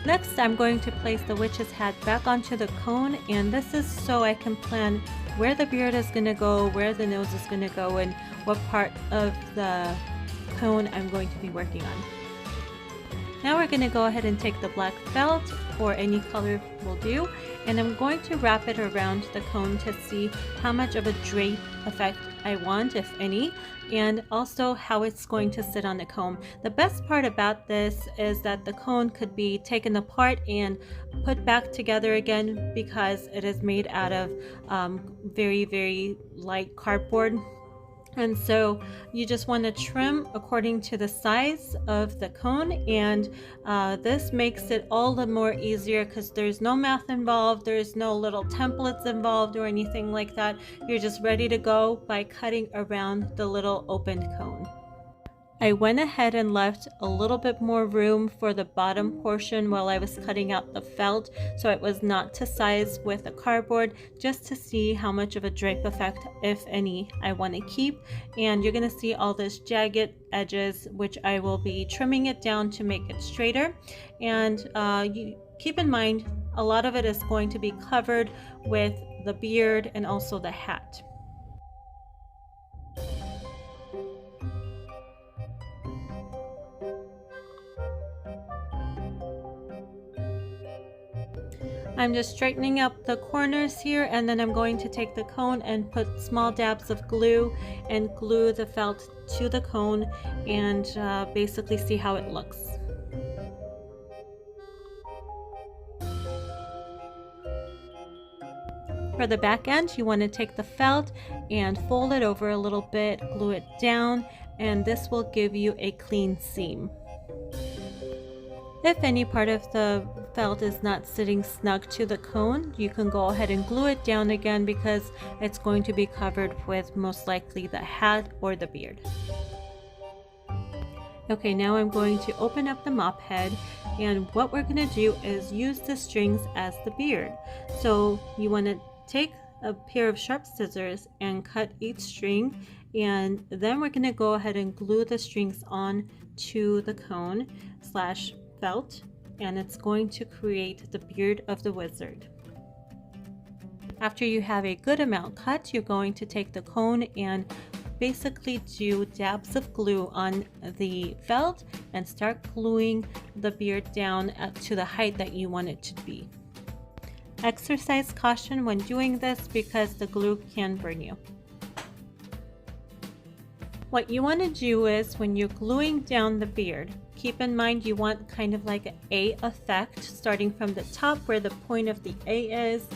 Next, I'm going to place the witch's hat back onto the cone, and this is so I can plan where the beard is going to go, where the nose is going to go, and what part of the cone I'm going to be working on. Now we're going to go ahead and take the black felt, or any color will do, and I'm going to wrap it around the cone to see how much of a drape effect I want, if any, and also how it's going to sit on the cone. The best part about this is that the cone could be taken apart and put back together again because it is made out of very, very light cardboard. And so you just want to trim according to the size of the cone, and this makes it all the more easier because there's no math involved, there's no little templates involved or anything like that. You're just ready to go by cutting around the little opened cone. I went ahead and left a little bit more room for the bottom portion while I was cutting out the felt, so it was not to size with the cardboard, just to see how much of a drape effect, if any, I want to keep. And you're going to see all this jagged edges, which I will be trimming it down to make it straighter. And you keep in mind, a lot of it is going to be covered with the beard and also the hat. I'm just straightening up the corners here, and then I'm going to take the cone and put small dabs of glue and glue the felt to the cone and basically see how it looks. For the back end, you want to take the felt and fold it over a little bit, glue it down, and this will give you a clean seam. If any part of the felt is not sitting snug to the cone, you can go ahead and glue it down again because it's going to be covered with most likely the hat or the beard. Okay, now I'm going to open up the mop head, and what we're going to do is use the strings as the beard. So you want to take a pair of sharp scissors and cut each string, and then we're going to go ahead and glue the strings on to the cone slash felt, and it's going to create the beard of the wizard. After you have a good amount cut, you're going to take the cone and basically do dabs of glue on the felt and start gluing the beard down to the height that you want it to be. Exercise caution when doing this because the glue can burn you. What you want to do is, when you're gluing down the beard, keep in mind you want kind of like an A effect, starting from the top where the point of the A is,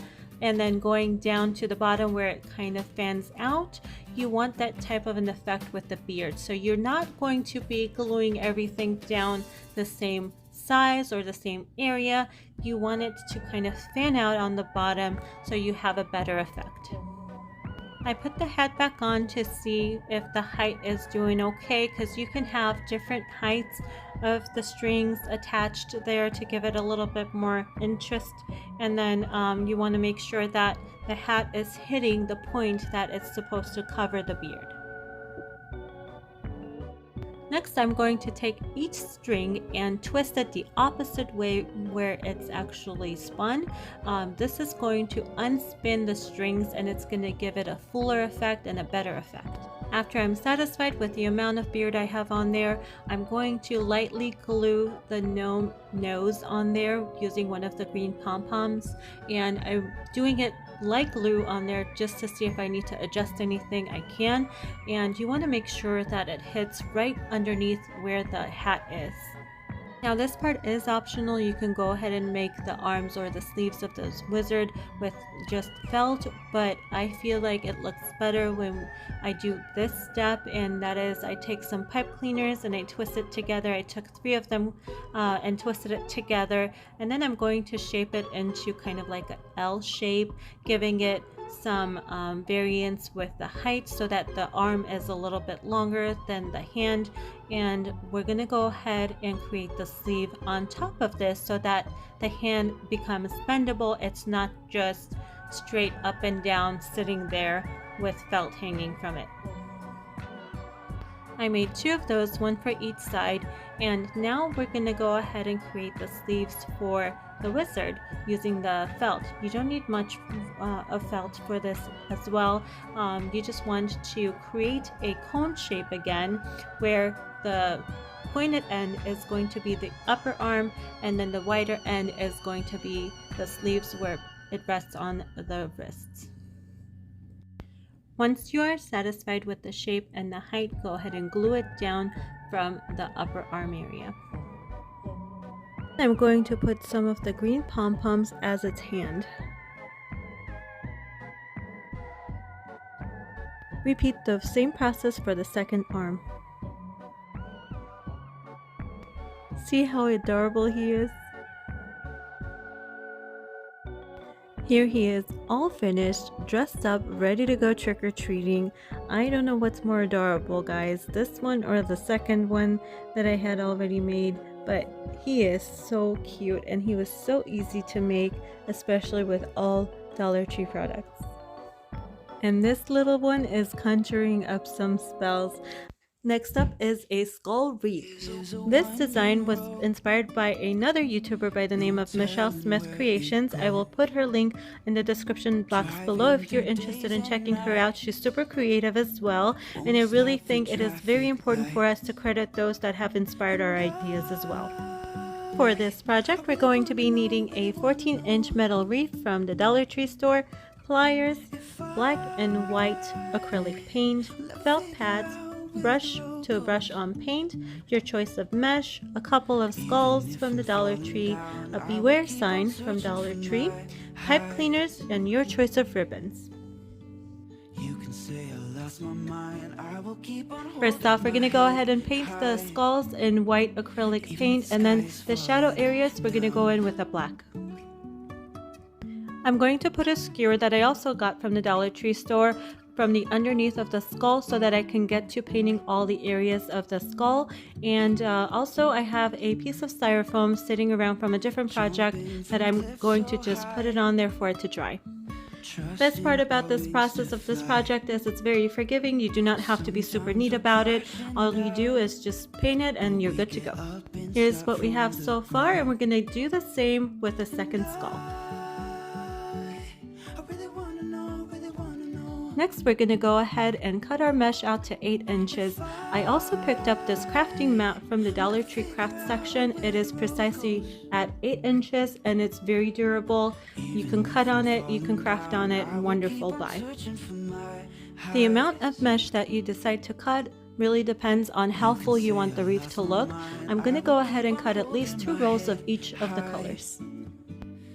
and then going down to the bottom where it kind of fans out. You want that type of an effect with the beard. So you're not going to be gluing everything down the same size or the same area. You want it to kind of fan out on the bottom so you have a better effect. I put the hat back on to see if the height is doing okay, because you can have different heights of the strings attached there to give it a little bit more interest. And then you want to make sure that the hat is hitting the point that it's supposed to cover the beard. Next, I'm going to take each string and twist it the opposite way where it's actually spun. This is going to unspin the strings, and it's going to give it a fuller effect and a better effect. After I'm satisfied with the amount of beard I have on there, I'm going to lightly glue the gnome nose on there using one of the green pom-poms, and I'm doing it light glue on there just to see if I need to adjust anything. I can, and you want to make sure that it hits right underneath where the hat is. Now this part is optional. You can go ahead and make the arms or the sleeves of this wizard with just felt, but I feel like it looks better when I do this step, and that is I take some pipe cleaners and I twist it together. I took 3 of them and twisted it together, and then I'm going to shape it into kind of like an L shape, giving it some variance with the height so that the arm is a little bit longer than the hand. And we're going to go ahead and create the sleeve on top of this so that the hand becomes bendable. It's not just straight up and down sitting there with felt hanging from it. I made 2 of those, 1 for each side, and now we're going to go ahead and create the sleeves for the wizard using the felt. You don't need much of felt for this as well. You just want to create a cone shape again, where the pointed end is going to be the upper arm, and then the wider end is going to be the sleeves where it rests on the wrists. Once you are satisfied with the shape and the height, go ahead and glue it down from the upper arm area. I'm going to put some of the green pom-poms as its hand. Repeat the same process for the second arm. See how adorable he is? Here he is, all finished, dressed up, ready to go trick-or-treating. I don't know what's more adorable, guys, this one or the second one that I had already made, but he is so cute and he was so easy to make, especially with all Dollar Tree products. And this little one is conjuring up some spells. Next up is a skull wreath. This design was inspired by another YouTuber by the name of Michelle Smith Creations. I will put her link in the description box below if you're interested in checking her out. She's super creative as well, and I really think it is very important for us to credit those that have inspired our ideas as well. For this project, we're going to be needing a 14-inch metal wreath from the Dollar Tree store, pliers, black and white acrylic paint, felt pads, brush to brush on paint, your choice of mesh, a couple of skulls from the Dollar Tree, a beware sign from Dollar Tree, pipe cleaners, and your choice of ribbons. First off, we're going to go ahead and paint the skulls in white acrylic paint, and then the shadow areas we're going to go in with a black. I'm going to put a skewer that I also got from the Dollar Tree store from the underneath of the skull so that I can get to painting all the areas of the skull. And also I have a piece of styrofoam sitting around from a different project that I'm going to just put it on there for it to dry. Best part about this process of this project is it's very forgiving. You do not have to be super neat about it. All you do is just paint it and you're good to go. Here's what we have so far, and we're going to do the same with the second skull. Next, we're going to go ahead and cut our mesh out to 8 inches. I also picked up this crafting mat from the Dollar Tree craft section. It is precisely at 8 inches and it's very durable. You can cut on it, you can craft on it, wonderful buy. The amount of mesh that you decide to cut really depends on how full you want the wreath to look. I'm going to go ahead and cut at least 2 rolls of each of the colors.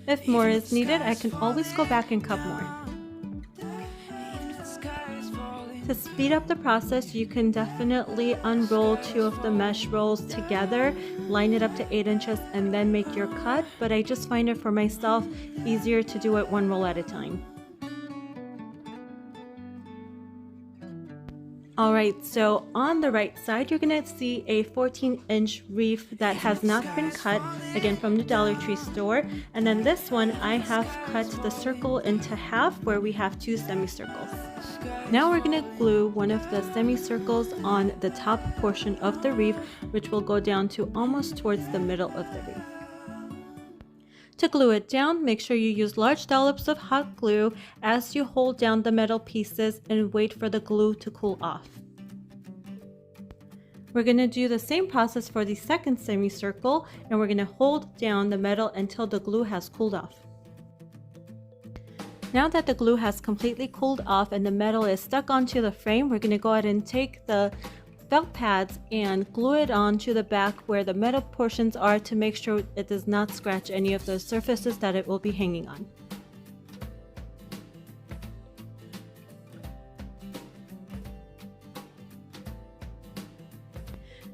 If more is needed, I can always go back and cut more. To speed up the process, you can definitely unroll 2 of the mesh rolls together, line it up to 8 inches, and then make your cut, but I just find it for myself easier to do it 1 roll at a time. Alright, so on the right side, you're going to see a 14-inch wreath that has not been cut, again from the Dollar Tree store. And then this one, I have cut the circle into half where we have 2 semicircles. Now we're going to glue one of the semicircles on the top portion of the wreath, which will go down to almost towards the middle of the wreath. To glue it down, make sure you use large dollops of hot glue as you hold down the metal pieces and wait for the glue to cool off. We're going to do the same process for the second semicircle, and we're going to hold down the metal until the glue has cooled off. Now that the glue has completely cooled off and the metal is stuck onto the frame, we're going to go ahead and take the felt pads and glue it onto the back where the metal portions are to make sure it does not scratch any of the surfaces that it will be hanging on.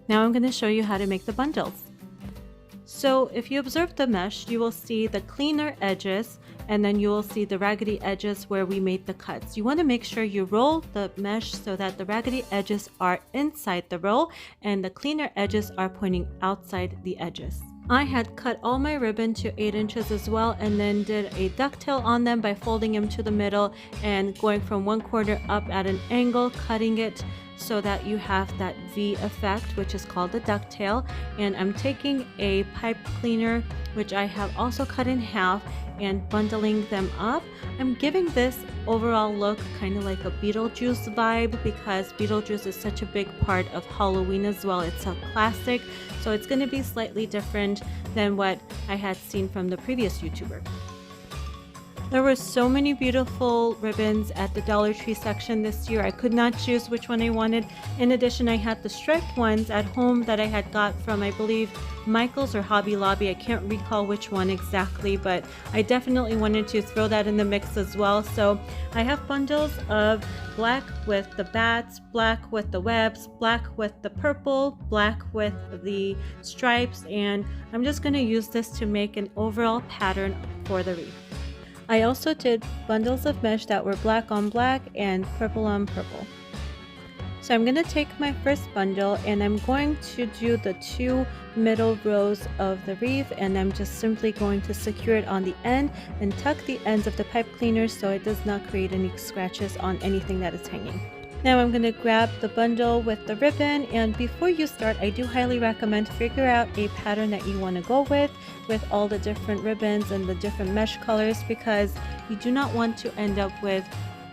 Now I'm going to show you how to make the bundles. So if you observe the mesh, you will see the cleaner edges, and then you will see the raggedy edges where we made the cuts. You want to make sure you roll the mesh so that the raggedy edges are inside the roll and the cleaner edges are pointing outside the edges. I had cut all my ribbon to 8 inches as well, and then did a ducktail on them by folding them to the middle and going from one corner up at an angle, cutting it so that you have that V effect, which is called the ducktail. And I'm taking a pipe cleaner, which I have also cut in half, and bundling them up. I'm giving this overall look kind of like a Beetlejuice vibe because Beetlejuice is such a big part of Halloween as well. It's a classic, so it's going to be slightly different than what I had seen from the previous YouTuber. There were so many beautiful ribbons at the Dollar Tree section this year. I could not choose which one I wanted. In addition, I had the striped ones at home that I had got from, I believe, Michael's or Hobby Lobby. I can't recall which one exactly, but I definitely wanted to throw that in the mix as well. So I have bundles of black with the bats, black with the webs, black with the purple, black with the stripes, and I'm just going to use this to make an overall pattern for the wreath. I also did bundles of mesh that were black on black and purple on purple. So I'm going to take my first bundle and I'm going to do the 2 middle rows of the wreath, and I'm just simply going to secure it on the end and tuck the ends of the pipe cleaner so it does not create any scratches on anything that is hanging. Now I'm going to grab the bundle with the ribbon, and before you start, I do highly recommend figure out a pattern that you want to go with all the different ribbons and the different mesh colors, because you do not want to end up with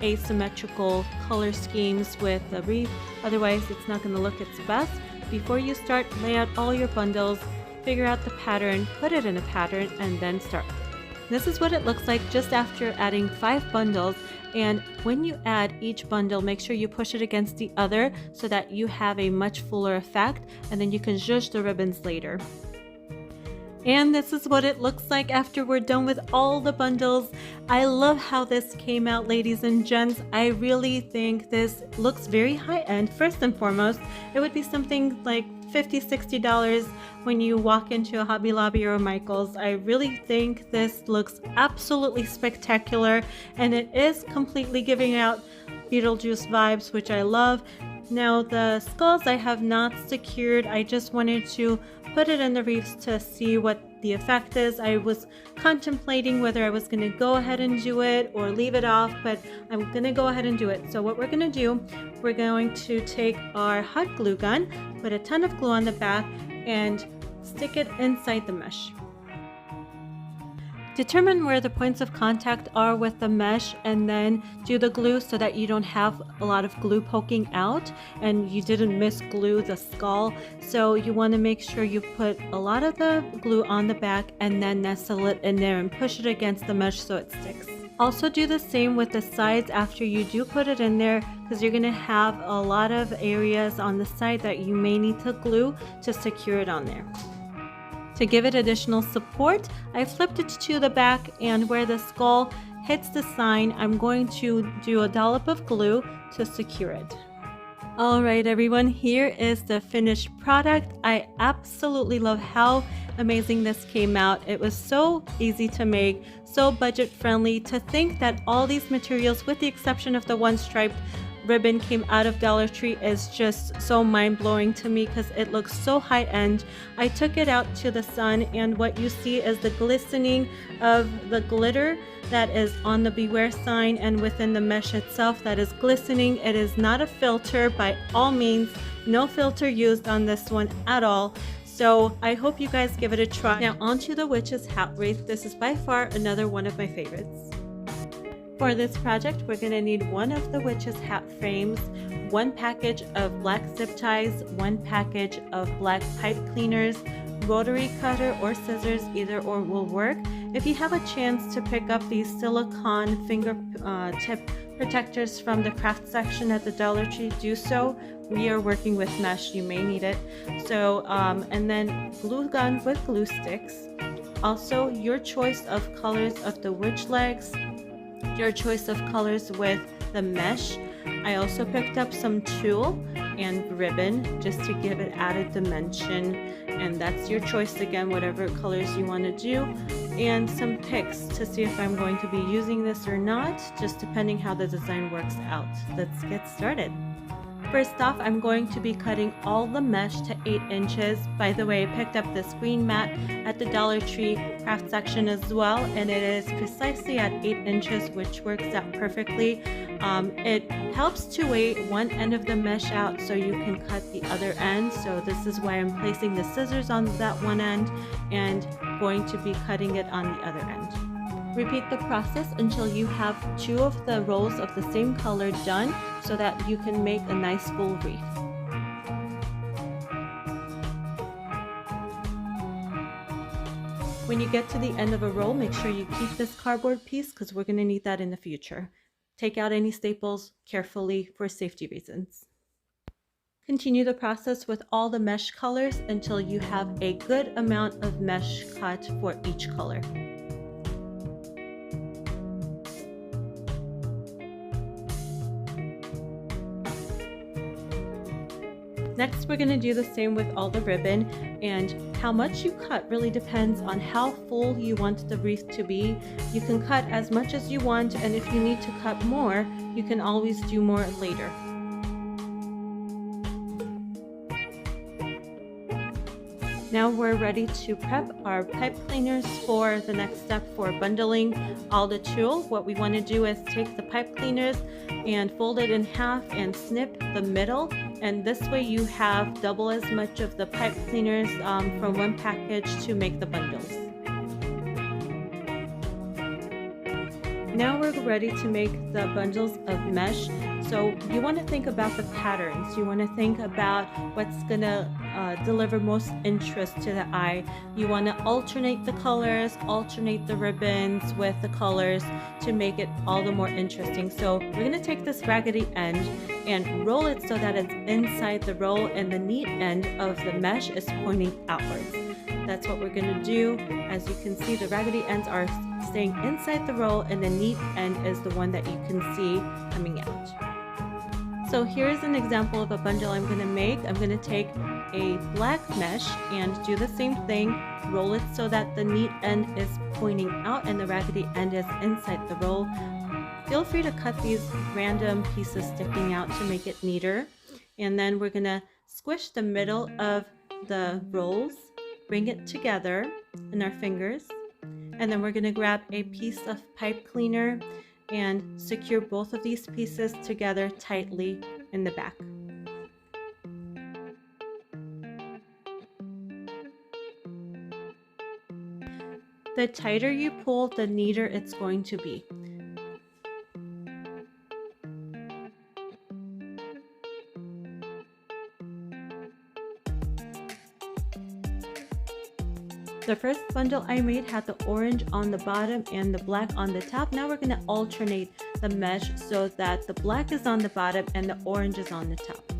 asymmetrical color schemes with the wreath. Otherwise, it's not going to look its best. Before you start, lay out all your bundles, figure out the pattern, put it in a pattern, and then start. This is what it looks like just after adding 5 bundles. And when you add each bundle, make sure you push it against the other so that you have a much fuller effect, and then you can zhuzh the ribbons later. And this is what it looks like after we're done with all the bundles. I love how this came out, ladies and gents. I really think this looks very high-end. First and foremost, it would be something like $50, $60 when you walk into a Hobby Lobby or a Michael's. I really think this looks absolutely spectacular, and it is completely giving out Beetlejuice vibes, which I love. Now the skulls I have not secured. I just wanted to put it in the wreaths to see what the effect is. I was contemplating whether I was going to go ahead and do it or leave it off, but I'm going to go ahead and do it. So what we're going to do, we're going to take our hot glue gun, put a ton of glue on the back, and stick it inside the mesh. Determine where the points of contact are with the mesh and then do the glue so that you don't have a lot of glue poking out and you didn't mis-glue the skull. So you want to make sure you put a lot of the glue on the back and then nestle it in there and push it against the mesh so it sticks. Also do the same with the sides after you do put it in there, because you're going to have a lot of areas on the side that you may need to glue to secure it on there. To give it additional support, I flipped it to the back, and where the skull hits the sign, I'm going to do a dollop of glue to secure it. Alright everyone, here is the finished product. I absolutely love how amazing this came out. It was so easy to make, so budget friendly. To think that all these materials, with the exception of the one striped ribbon came out of Dollar Tree is just so mind-blowing to me because it looks so high-end. I took it out to the sun, and what you see is the glistening of the glitter that is on the beware sign and within the mesh itself that is glistening. It is not a filter by all means, no filter used on this one at all. So I hope you guys give it a try. Now onto the witch's hat wreath. This is by far another one of my favorites. For this project, we're going to need one of the witch's hat frames, one package of black zip ties, one package of black pipe cleaners, rotary cutter or scissors, either or will work. If you have a chance to pick up these silicone finger tip protectors from the craft section at the Dollar Tree, do so. We are working with mesh, you may need it. So, and then glue gun with glue sticks. Also, your choice of colors of the witch legs, your choice of colors with the mesh. I also picked up some tulle and ribbon just to give it added dimension, and that's your choice again, whatever colors you want to do, and some picks to see if I'm going to be using this or not, just depending how the design works out. Let's get started. First off, I'm going to be cutting all the mesh to 8 inches. By the way, I picked up this green mat at the Dollar Tree craft section as well, and it is precisely at 8 inches, which works out perfectly. It helps to weigh one end of the mesh out so you can cut the other end. So this is why I'm placing the scissors on that one end and going to be cutting it on the other end. Repeat the process until you have 2 of the rolls of the same color done so that you can make a nice full wreath. When you get to the end of a roll, make sure you keep this cardboard piece because we're going to need that in the future. Take out any staples carefully for safety reasons. Continue the process with all the mesh colors until you have a good amount of mesh cut for each color. Next, we're going to do the same with all the ribbon, and how much you cut really depends on how full you want the wreath to be. You can cut as much as you want, and if you need to cut more, you can always do more later. Now we're ready to prep our pipe cleaners for the next step for bundling all the tulle. What we want to do is take the pipe cleaners and fold it in half and snip the middle, and this way you have double as much of the pipe cleaners from one package to make the bundles. Now we're ready to make the bundles of mesh. So you want to think about the patterns. You want to think about what's going to deliver most interest to the eye. You want to alternate the colors, alternate the ribbons with the colors to make it all the more interesting. So we're going to take this raggedy end and roll it so that it's inside the roll and the neat end of the mesh is pointing outwards. That's what we're going to do. As you can see, the raggedy ends are staying inside the roll and the neat end is the one that you can see coming out. So here's an example of a bundle I'm going to make. I'm going to take a black mesh and do the same thing, roll it so that the neat end is pointing out and the raggedy end is inside the roll. Feel free to cut these random pieces sticking out to make it neater. And then we're going to squish the middle of the rolls, bring it together in our fingers, and then we're going to grab a piece of pipe cleaner and secure both of these pieces together tightly in the back. The tighter you pull, the neater it's going to be. The first bundle I made had the orange on the bottom and the black on the top. Now we're going to alternate the mesh so that the black is on the bottom and the orange is on the top.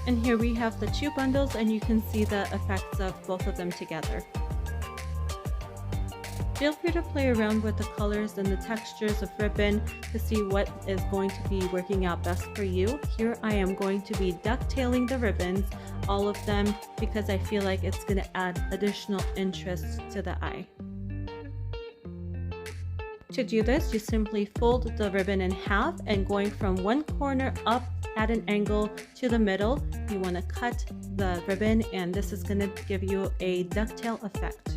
And here we have the 2 bundles and you can see the effects of both of them together. Feel free to play around with the colors and the textures of ribbon to see what is going to be working out best for you. Here I am going to be ducktailing the ribbons, all of them, because I feel like it's going to add additional interest to the eye. To do this, you simply fold the ribbon in half, and going from one corner up at an angle to the middle, you want to cut the ribbon, and this is going to give you a ducktail effect.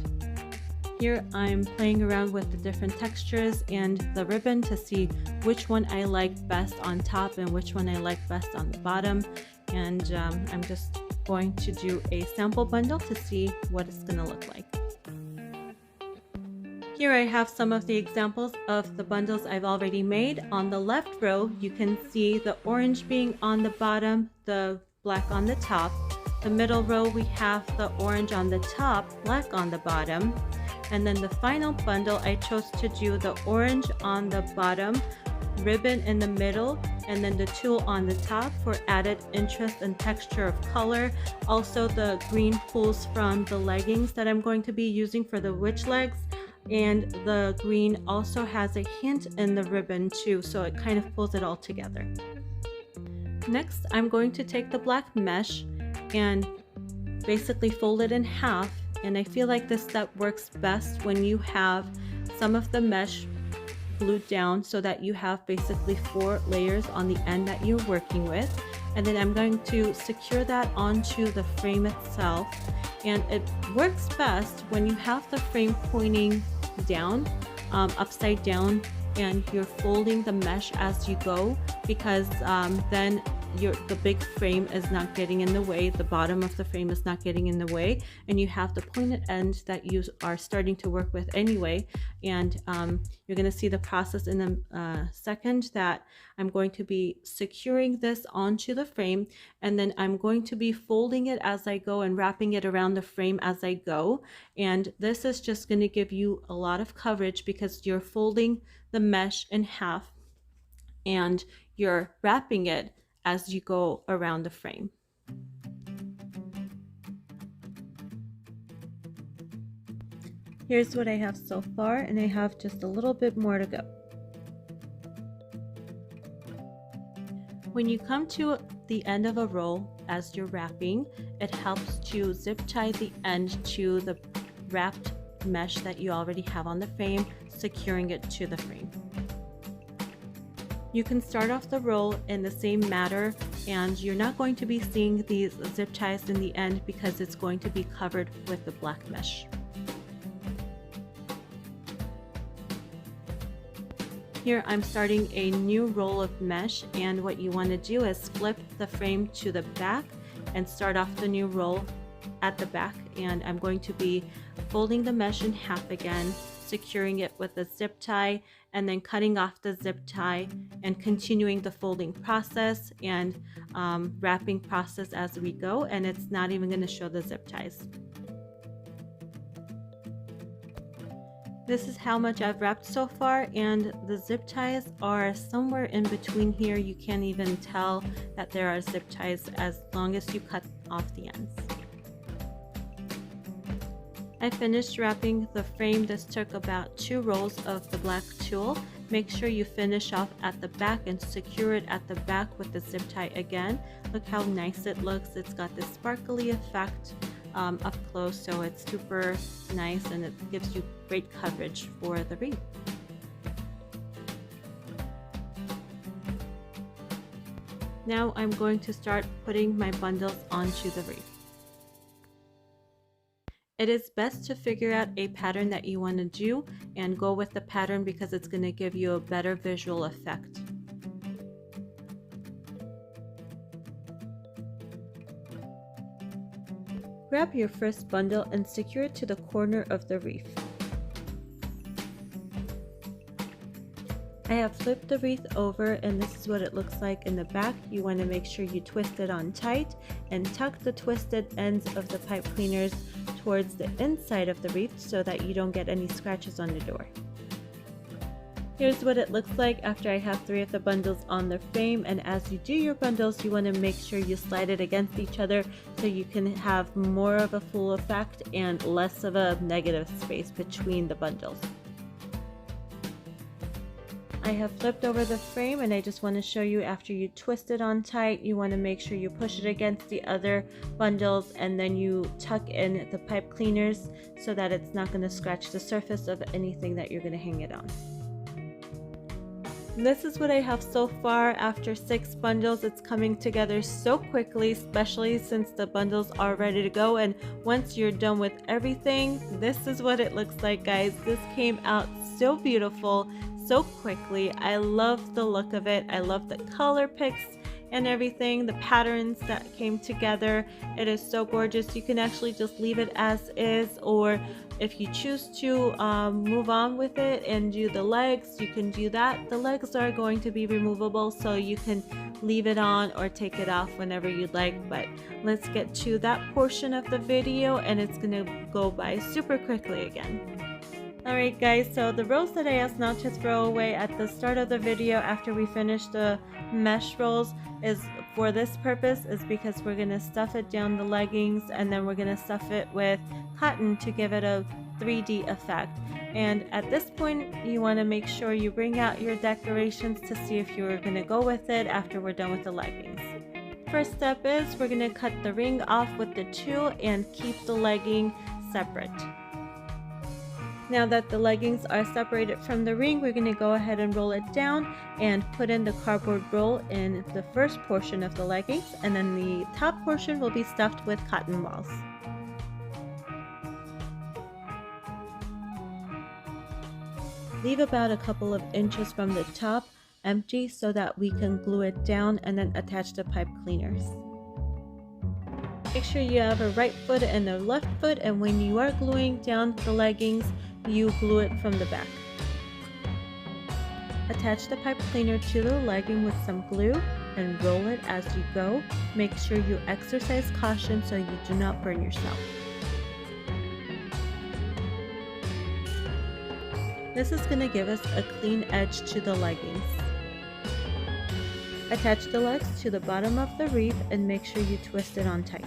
Here I'm playing around with the different textures and the ribbon to see which one I like best on top and which one I like best on the bottom. And I'm just going to do a sample bundle to see what it's going to look like. Here I have some of the examples of the bundles I've already made. On the left row, you can see the orange being on the bottom, the black on the top. The middle row, we have the orange on the top, black on the bottom. And then the final bundle, I chose to do the orange on the bottom, ribbon in the middle, and then the tulle on the top for added interest and texture of color. Also the green pulls from the leggings that I'm going to be using for the witch legs. And the green also has a hint in the ribbon too, so it kind of pulls it all together. Next, I'm going to take the black mesh and basically fold it in half. And I feel like this step works best when you have some of the mesh glued down so that you have basically 4 layers on the end that you're working with. And then I'm going to secure that onto the frame itself. And it works best when you have the frame pointing down, upside down, and you're folding the mesh as you go, because then the big frame is not getting in the way, the bottom of the frame is not getting in the way, and you have the pointed end that you are starting to work with anyway. And you're going to see the process in a second that I'm going to be securing this onto the frame, and then I'm going to be folding it as I go and wrapping it around the frame as I go. And this is just going to give you a lot of coverage because you're folding the mesh in half and you're wrapping it as you go around the frame. Here's what I have so far, and I have just a little bit more to go. When you come to the end of a roll as you're wrapping, it helps to zip tie the end to the wrapped mesh that you already have on the frame, securing it to the frame. You can start off the roll in the same manner, and you're not going to be seeing these zip ties in the end because it's going to be covered with the black mesh. Here I'm starting a new roll of mesh, and what you want to do is flip the frame to the back and start off the new roll at the back. And I'm going to be folding the mesh in half again, securing it with a zip tie, and then cutting off the zip tie and continuing the folding process and wrapping process as we go. And it's not even going to show the zip ties. This is how much I've wrapped so far, and the zip ties are somewhere in between here. You can't even tell that there are zip ties as long as you cut off the ends. I finished wrapping the frame. This took about 2 rolls of the black tulle. Make sure you finish off at the back and secure it at the back with the zip tie again. Look how nice it looks. It's got this sparkly effect up close, so it's super nice and it gives you great coverage for the wreath. Now I'm going to start putting my bundles onto the wreath. It is best to figure out a pattern that you want to do and go with the pattern because it's going to give you a better visual effect. Grab your first bundle and secure it to the corner of the wreath. I have flipped the wreath over, and this is what it looks like in the back. You want to make sure you twist it on tight and tuck the twisted ends of the pipe cleaners towards the inside of the wreath so that you don't get any scratches on the door. Here's what it looks like after I have 3 of the bundles on the frame, and as you do your bundles, you want to make sure you slide it against each other so you can have more of a full effect and less of a negative space between the bundles. I have flipped over the frame, and I just want to show you after you twist it on tight, you want to make sure you push it against the other bundles, and then you tuck in the pipe cleaners so that it's not going to scratch the surface of anything that you're going to hang it on. This is what I have so far after 6 bundles. It's coming together so quickly, especially since the bundles are ready to go. And once you're done with everything, this is what it looks like, guys. This came out so beautiful, so quickly. I love the look of it. I love the color picks and everything, the patterns that came together. It is so gorgeous. You can actually just leave it as is, or if you choose to move on with it and do the legs, you can do that. The legs are going to be removable, so you can leave it on or take it off whenever you'd like. But let's get to that portion of the video, and it's gonna go by super quickly again. Alright guys, so the rolls that I asked not to throw away at the start of the video after we finish the mesh rolls is for this purpose, is because we're going to stuff it down the leggings, and then we're going to stuff it with cotton to give it a 3D effect. And at this point you want to make sure you bring out your decorations to see if you're going to go with it after we're done with the leggings. First step is we're going to cut the ring off with the tool and keep the legging separate. Now that the leggings are separated from the ring, we're going to go ahead and roll it down and put in the cardboard roll in the first portion of the leggings, and then the top portion will be stuffed with cotton balls. Leave about a couple of inches from the top empty so that we can glue it down and then attach the pipe cleaners. Make sure you have a right foot and a left foot, and when you are gluing down the leggings, you glue it from the back. Attach the pipe cleaner to the legging with some glue and roll it as you go. Make sure you exercise caution so you do not burn yourself. This is going to give us a clean edge to the leggings. Attach the legs to the bottom of the wreath and make sure you twist it on tight.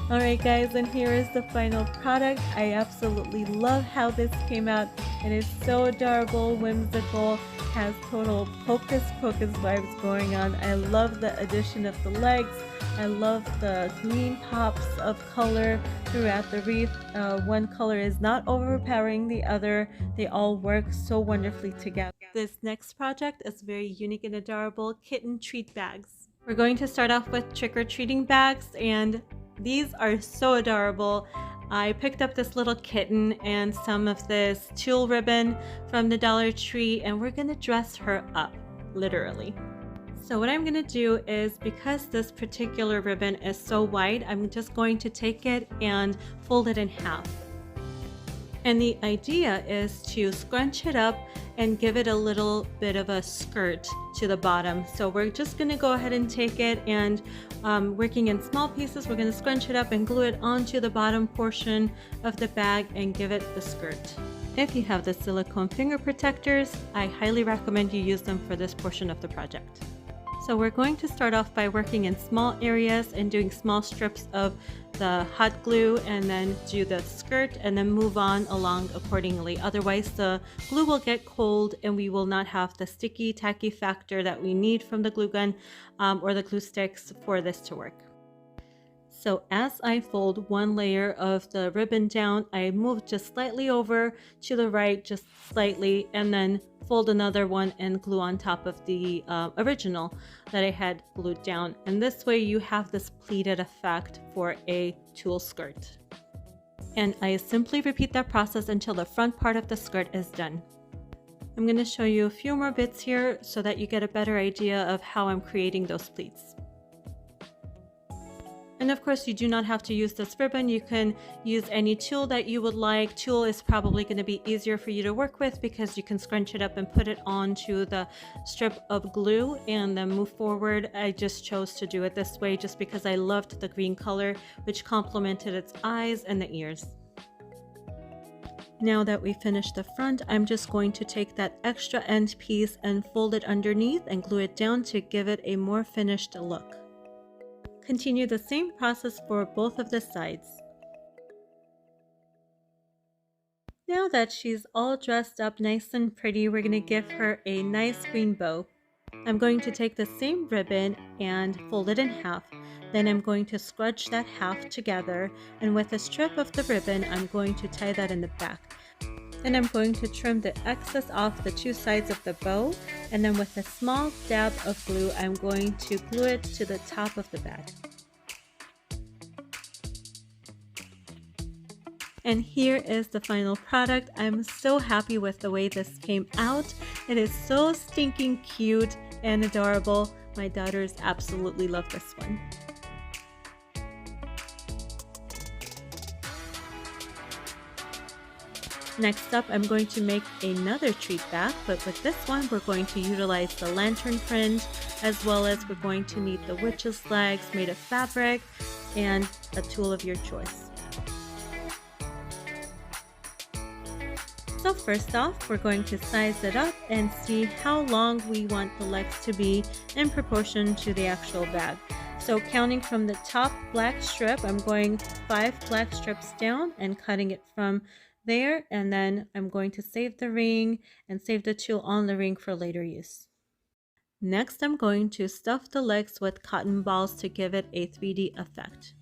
Alright guys, and here is the final product. I absolutely love how this came out. It is so adorable, whimsical, has total hocus pocus vibes going on. I love the addition of the legs. I love the green pops of color throughout the wreath. One color is not overpowering the other. They all work so wonderfully together. This next project is very unique and adorable, kitten treat bags. We're going to start off with trick-or-treating bags, and these are so adorable. I picked up this little kitten and some of this tulle ribbon from the Dollar Tree, and we're gonna dress her up, literally. So what I'm gonna do is, because this particular ribbon is so wide, I'm just going to take it and fold it in half. And the idea is to scrunch it up and give it a little bit of a skirt to the bottom. So we're just gonna go ahead and take it, and working in small pieces, we're gonna scrunch it up and glue it onto the bottom portion of the bag and give it the skirt. If you have the silicone finger protectors, I highly recommend you use them for this portion of the project. So we're going to start off by working in small areas and doing small strips of the hot glue, and then do the skirt and then move on along accordingly. Otherwise the glue will get cold and we will not have the sticky tacky factor that we need from the glue gun or the glue sticks for this to work. So as I fold one layer of the ribbon down, I move just slightly over to the right, just slightly, and then fold another one and glue on top of the original that I had glued down. And this way you have this pleated effect for a tulle skirt. And I simply repeat that process until the front part of the skirt is done. I'm going to show you a few more bits here so that you get a better idea of how I'm creating those pleats. And of course, you do not have to use this ribbon. You can use any tulle that you would like. Tulle is probably going to be easier for you to work with because you can scrunch it up and put it onto the strip of glue and then move forward. I just chose to do it this way just because I loved the green color, which complemented its eyes and the ears. Now that we finished the front, I'm just going to take that extra end piece and fold it underneath and glue it down to give it a more finished look. Continue the same process for both of the sides. Now that she's all dressed up nice and pretty, we're going to give her a nice green bow. I'm going to take the same ribbon and fold it in half. Then I'm going to scrunch that half together, and with a strip of the ribbon, I'm going to tie that in the back. Then I'm going to trim the excess off the two sides of the bow, and then with a small dab of glue, I'm going to glue it to the top of the bag. And here is the final product. I'm so happy with the way this came out. It is so stinking cute and adorable. My daughters absolutely love this one. Next up, I'm going to make another treat bag, but with this one, we're going to utilize the lantern fringe, as well as we're going to need the witch's legs made of fabric and a tool of your choice. So first off, we're going to size it up and see how long we want the legs to be in proportion to the actual bag. So counting from the top black strip, I'm going 5 black strips down and cutting it from there, and then I'm going to save the ring and save the tool on the ring for later use. Next, I'm going to stuff the legs with cotton balls to give it a 3D effect.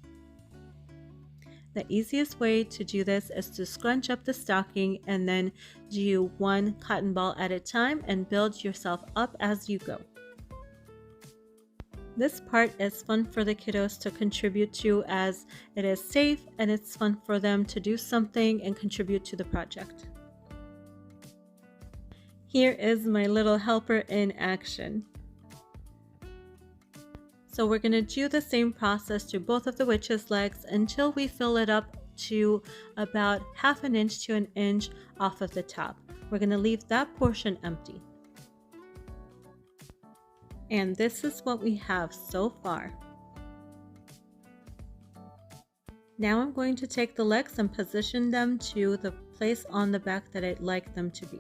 The easiest way to do this is to scrunch up the stocking and then do one cotton ball at a time and build yourself up as you go. This part is fun for the kiddos to contribute to, as it is safe and it's fun for them to do something and contribute to the project. Here is my little helper in action. So we're going to do the same process to both of the witch's legs until we fill it up to about 1/2 inch to 1 inch off of the top. We're going to leave that portion empty. And this is what we have so far. Now I'm going to take the legs and position them to the place on the back that I'd like them to be.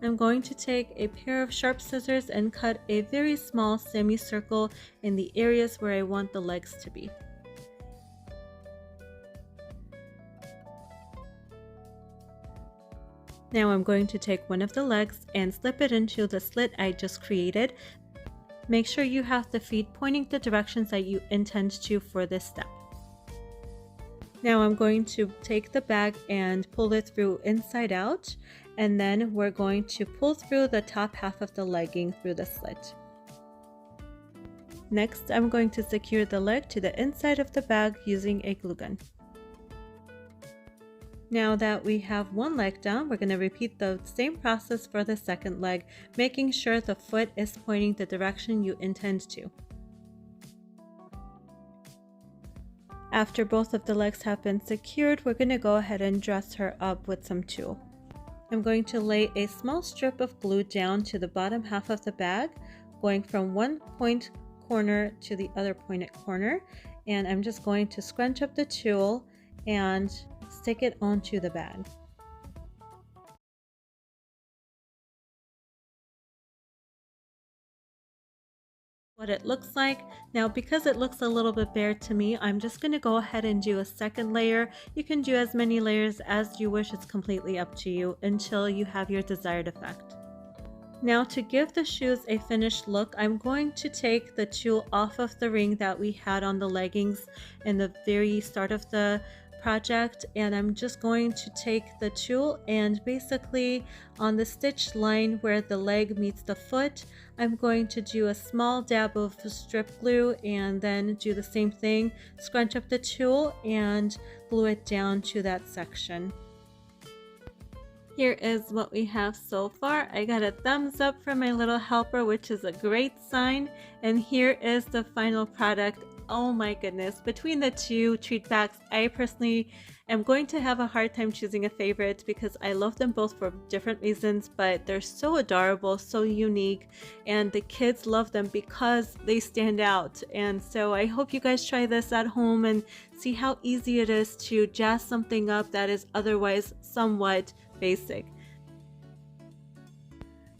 I'm going to take a pair of sharp scissors and cut a very small semicircle in the areas where I want the legs to be. Now I'm going to take one of the legs and slip it into the slit I just created. Make sure you have the feet pointing the directions that you intend to for this step. Now I'm going to take the bag and pull it through inside out, and then we're going to pull through the top half of the legging through the slit. Next, I'm going to secure the leg to the inside of the bag using a glue gun. Now that we have one leg done, we're going to repeat the same process for the second leg, making sure the foot is pointing the direction you intend to. After both of the legs have been secured, we're going to go ahead and dress her up with some tulle. I'm going to lay a small strip of glue down to the bottom half of the bag, going from one point corner to the other pointed corner, and I'm just going to scrunch up the tulle and stick it onto the bag. What it looks like. Now, because it looks a little bit bare to me, I'm just going to go ahead and do a second layer. You can do as many layers as you wish. It's completely up to you until you have your desired effect. Now, to give the shoes a finished look, I'm going to take the tulle off of the ring that we had on the leggings in the very start of the project, and I'm just going to take the tulle and basically on the stitch line where the leg meets the foot, I'm going to do a small dab of strip glue and then do the same thing, scrunch up the tulle and glue it down to that section. Here is what we have so far. I got a thumbs up from my little helper, which is a great sign, and here is the final product. Oh my goodness, between the two treat bags, I personally I'm going to have a hard time choosing a favorite because I love them both for different reasons, but they're so adorable, so unique, and the kids love them because they stand out. And so I hope you guys try this at home and see how easy it is to jazz something up that is otherwise somewhat basic.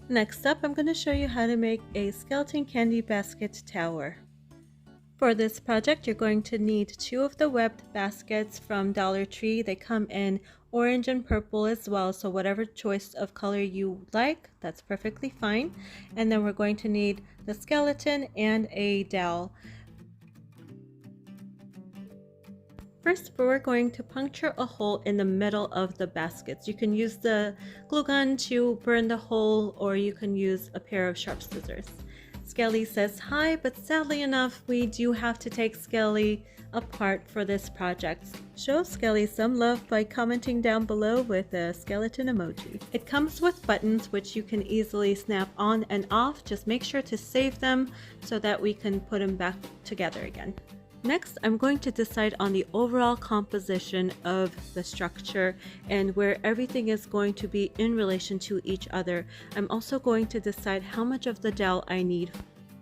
Next up, I'm going to show you how to make a skeleton candy basket tower. For this project, you're going to need 2 of the webbed baskets from Dollar Tree. They come in orange and purple as well, so whatever choice of color you like, that's perfectly fine. And then we're going to need the skeleton and a dowel. First, we're going to puncture a hole in the middle of the baskets. You can use the glue gun to burn the hole, or you can use a pair of sharp scissors. Skelly says hi, but sadly enough, we do have to take Skelly apart for this project. Show Skelly some love by commenting down below with a skeleton emoji. It comes with buttons which you can easily snap on and off. Just make sure to save them so that we can put them back together again. Next, I'm going to decide on the overall composition of the structure and where everything is going to be in relation to each other. I'm also going to decide how much of the dowel I need.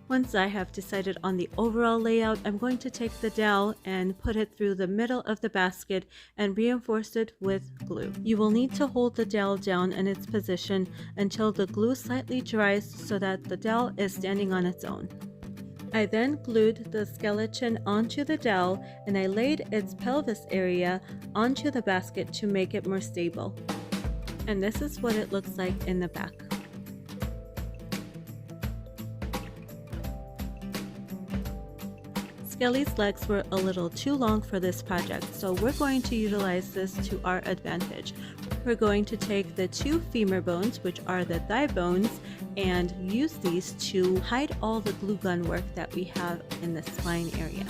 Once I have decided on the overall layout, I'm going to take the dowel and put it through the middle of the basket and reinforce it with glue. You will need to hold the dowel down in its position until the glue slightly dries so that the dowel is standing on its own. I then glued the skeleton onto the dowel and I laid its pelvis area onto the basket to make it more stable. And this is what it looks like in the back. Skelly's legs were a little too long for this project, so we're going to utilize this to our advantage. We're going to take the 2 femur bones, which are the thigh bones, and use these to hide all the glue gun work that we have in the spine area.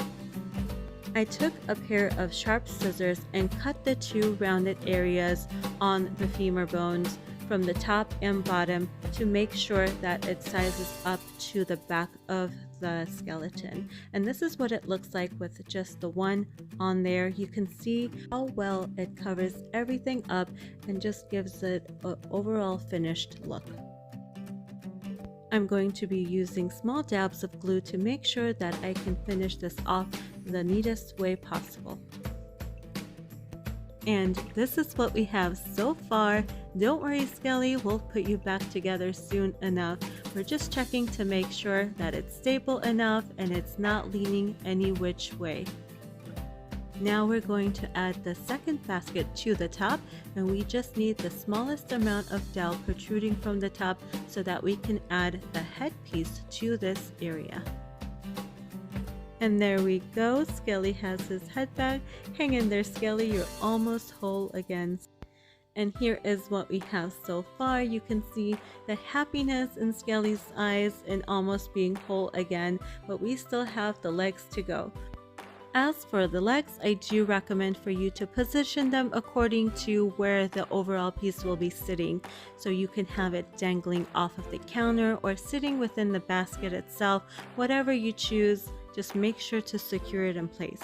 I took a pair of sharp scissors and cut the 2 rounded areas on the femur bones from the top and bottom to make sure that it sizes up to the back of the skeleton. And this is what it looks like with just the one on there. You can see how well it covers everything up and just gives it an overall finished look. I'm going to be using small dabs of glue to make sure that I can finish this off the neatest way possible. And this is what we have so far. Don't worry, Skelly, we'll put you back together soon enough. We're just checking to make sure that it's stable enough and it's not leaning any which way. Now we're going to add the second basket to the top, and we just need the smallest amount of dowel protruding from the top so that we can add the headpiece to this area. And there we go, Skelly has his head back. Hang in there, Skelly, you're almost whole again. And here is what we have so far. You can see the happiness in Skelly's eyes and almost being whole again, but we still have the legs to go. As for the legs, I do recommend for you to position them according to where the overall piece will be sitting. So you can have it dangling off of the counter or sitting within the basket itself. Whatever you choose, just make sure to secure it in place.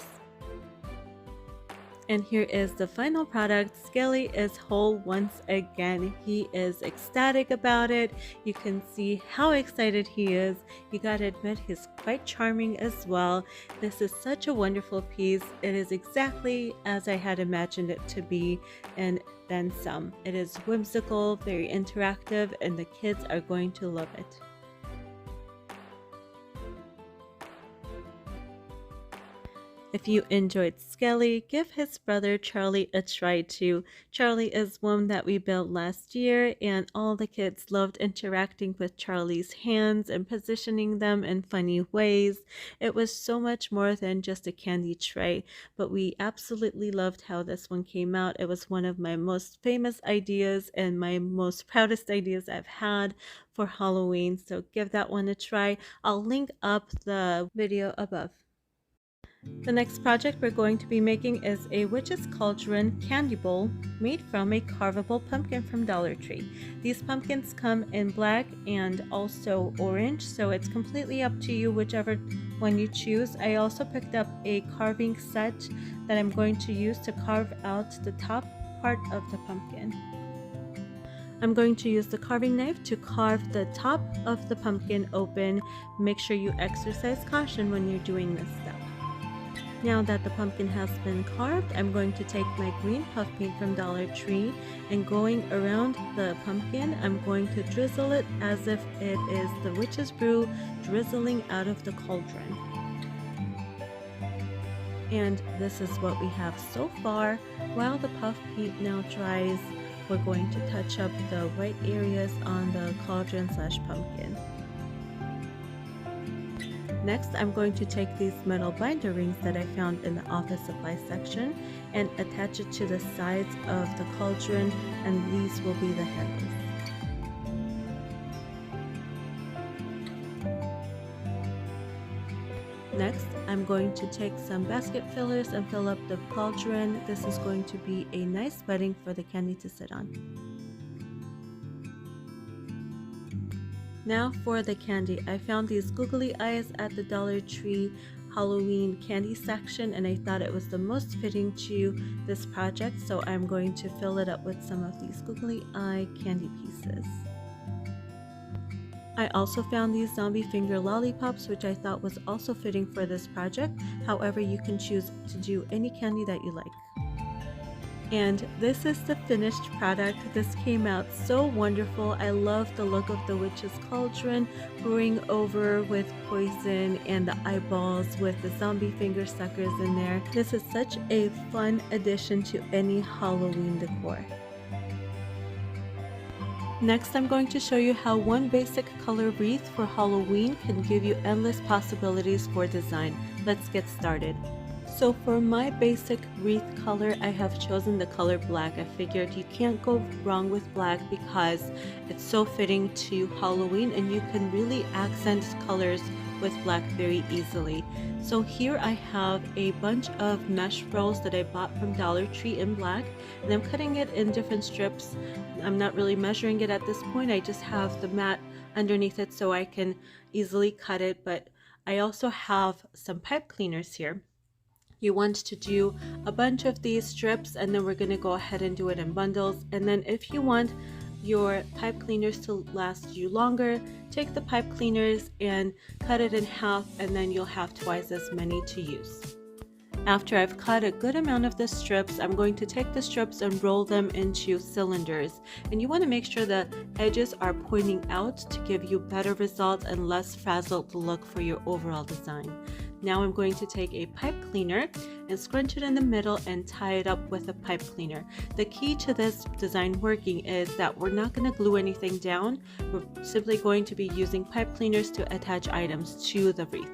And here is the final product. Skelly is whole once again. He is ecstatic about it. You can see how excited he is. You gotta admit, he's quite charming as well. This is such a wonderful piece. It is exactly as I had imagined it to be, and then some. It is whimsical, very interactive, and the kids are going to love it. If you enjoyed Skelly, give his brother Charlie a try too. Charlie is one that we built last year, and all the kids loved interacting with Charlie's hands and positioning them in funny ways. It was so much more than just a candy tray, but we absolutely loved how this one came out. It was one of my most famous ideas and my most proudest ideas I've had for Halloween, so give that one a try. I'll link up the video above. The next project we're going to be making is a Witch's Cauldron candy bowl made from a carvable pumpkin from Dollar Tree. These pumpkins come in black and also orange, so it's completely up to you whichever when you choose. I also picked up a carving set that I'm going to use to carve out the top part of the pumpkin. I'm going to use the carving knife to carve the top of the pumpkin open. Make sure you exercise caution when you're doing this step. Now that the pumpkin has been carved, I'm going to take my green puff paint from Dollar Tree and going around the pumpkin, I'm going to drizzle it as if it is the witch's brew drizzling out of the cauldron. And this is what we have so far. While the puff paint now dries, we're going to touch up the white areas on the cauldron/pumpkin. Next, I'm going to take these metal binder rings that I found in the office supply section and attach it to the sides of the cauldron, and these will be the handles. Next, I'm going to take some basket fillers and fill up the cauldron. This is going to be a nice bedding for the candy to sit on. Now for the candy. I found these googly eyes at the Dollar Tree Halloween candy section, and I thought it was the most fitting to this project, so I'm going to fill it up with some of these googly eye candy pieces. I also found these zombie finger lollipops, which I thought was also fitting for this project. However, you can choose to do any candy that you like. And this is the finished product. This came out so wonderful. I love the look of the witch's cauldron brewing over with poison and the eyeballs with the zombie finger suckers in there. This is such a fun addition to any Halloween decor. Next, I'm going to show you how one basic color wreath for Halloween can give you endless possibilities for design. Let's get started. So for my basic wreath color, I have chosen the color black. I figured you can't go wrong with black because it's so fitting to Halloween and you can really accent colors with black very easily. So here I have a bunch of mesh rolls that I bought from Dollar Tree in black, and I'm cutting it in different strips. I'm not really measuring it at this point. I just have the mat underneath it so I can easily cut it, but I also have some pipe cleaners here. You want to do a bunch of these strips, and then we're going to go ahead and do it in bundles. And then if you want your pipe cleaners to last you longer, take the pipe cleaners and cut it in half, and then you'll have twice as many to use. After I've cut a good amount of the strips, I'm going to take the strips and roll them into cylinders. And you want to make sure the edges are pointing out to give you better results and less frazzled look for your overall design. Now I'm going to take a pipe cleaner and scrunch it in the middle and tie it up with a pipe cleaner. The key to this design working is that we're not going to glue anything down. We're simply going to be using pipe cleaners to attach items to the wreath.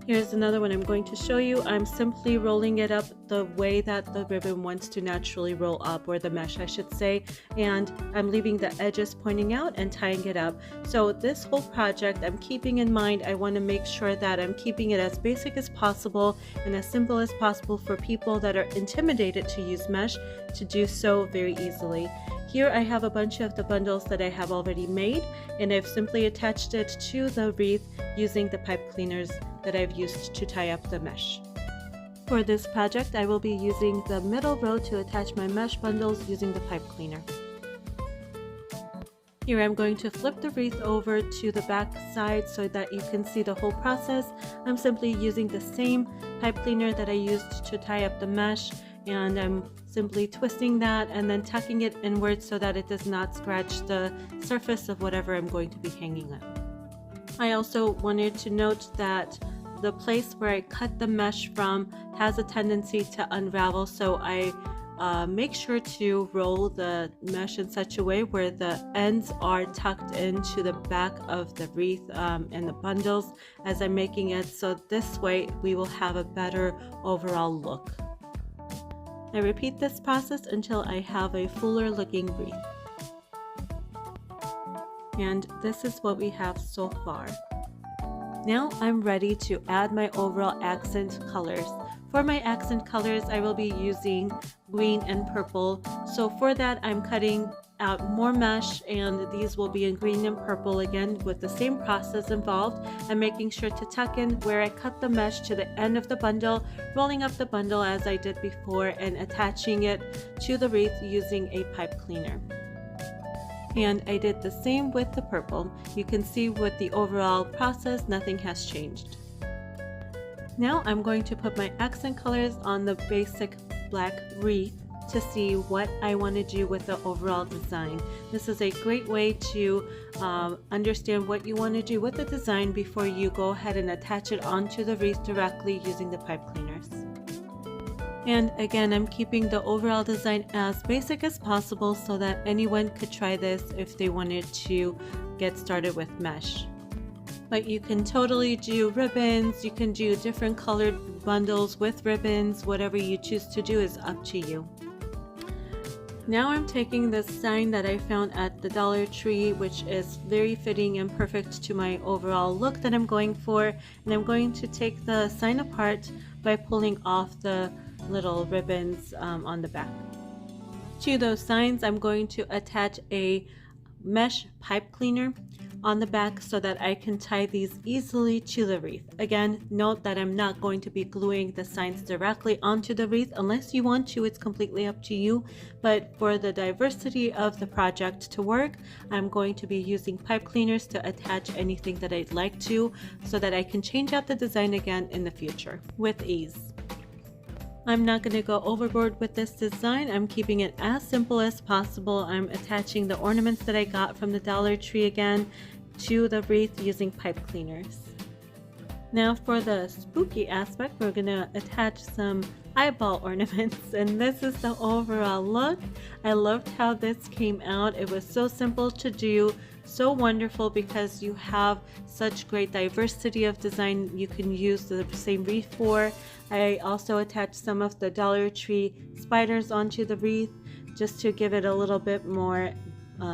Here's another one I'm going to show you. I'm simply rolling it up the way that the ribbon wants to naturally roll up, or the mesh I should say, and I'm leaving the edges pointing out and tying it up. So this whole project I'm keeping in mind, I want to make sure that I'm keeping it as basic as possible and as simple as possible for people that are intimidated to use mesh to do so very easily. Here I have a bunch of the bundles that I have already made, and I've simply attached it to the wreath using the pipe cleaners that I've used to tie up the mesh. For this project, I will be using the middle row to attach my mesh bundles using the pipe cleaner. Here I'm going to flip the wreath over to the back side so that you can see the whole process. I'm simply using the same pipe cleaner that I used to tie up the mesh, and I'm simply twisting that and then tucking it inward so that it does not scratch the surface of whatever I'm going to be hanging on. I also wanted to note that the place where I cut the mesh from has a tendency to unravel, so I make sure to roll the mesh in such a way where the ends are tucked into the back of the wreath and the bundles as I'm making it, so this way we will have a better overall look. I repeat this process until I have a fuller looking wreath. And this is what we have so far. Now I'm ready to add my overall accent colors. For my accent colors, I will be using green and purple. So for that, I'm cutting out more mesh, and these will be in green and purple again with the same process involved. I'm making sure to tuck in where I cut the mesh to the end of the bundle, rolling up the bundle as I did before, and attaching it to the wreath using a pipe cleaner. And I did the same with the purple. You can see with the overall process, nothing has changed. Now I'm going to put my accent colors on the basic black wreath to see what I want to do with the overall design. This is a great way to understand what you want to do with the design before you go ahead and attach it onto the wreath directly using the pipe cleaners. And again, I'm keeping the overall design as basic as possible so that anyone could try this if they wanted to get started with mesh. But you can totally do ribbons, you can do different colored bundles with ribbons, whatever you choose to do is up to you. Now I'm taking this sign that I found at the Dollar Tree, which is very fitting and perfect to my overall look that I'm going for, and I'm going to take the sign apart by pulling off the little ribbons on the back. To those signs, I'm going to attach a mesh pipe cleaner on the back so that I can tie these easily to the wreath. Again, note that I'm not going to be gluing the signs directly onto the wreath unless you want to. It's completely up to you, but for the diversity of the project to work, I'm going to be using pipe cleaners to attach anything that I'd like to so that I can change out the design again in the future with ease. I'm not going to go overboard with this design. I'm keeping it as simple as possible. I'm attaching the ornaments that I got from the Dollar Tree again to the wreath using pipe cleaners. Now for the spooky aspect, we're going to attach some eyeball ornaments, and this is the overall look. I loved how this came out. It was so simple to do, so wonderful because you have such great diversity of design you can use the same wreath for. I also attached some of the Dollar Tree spiders onto the wreath just to give it a little bit more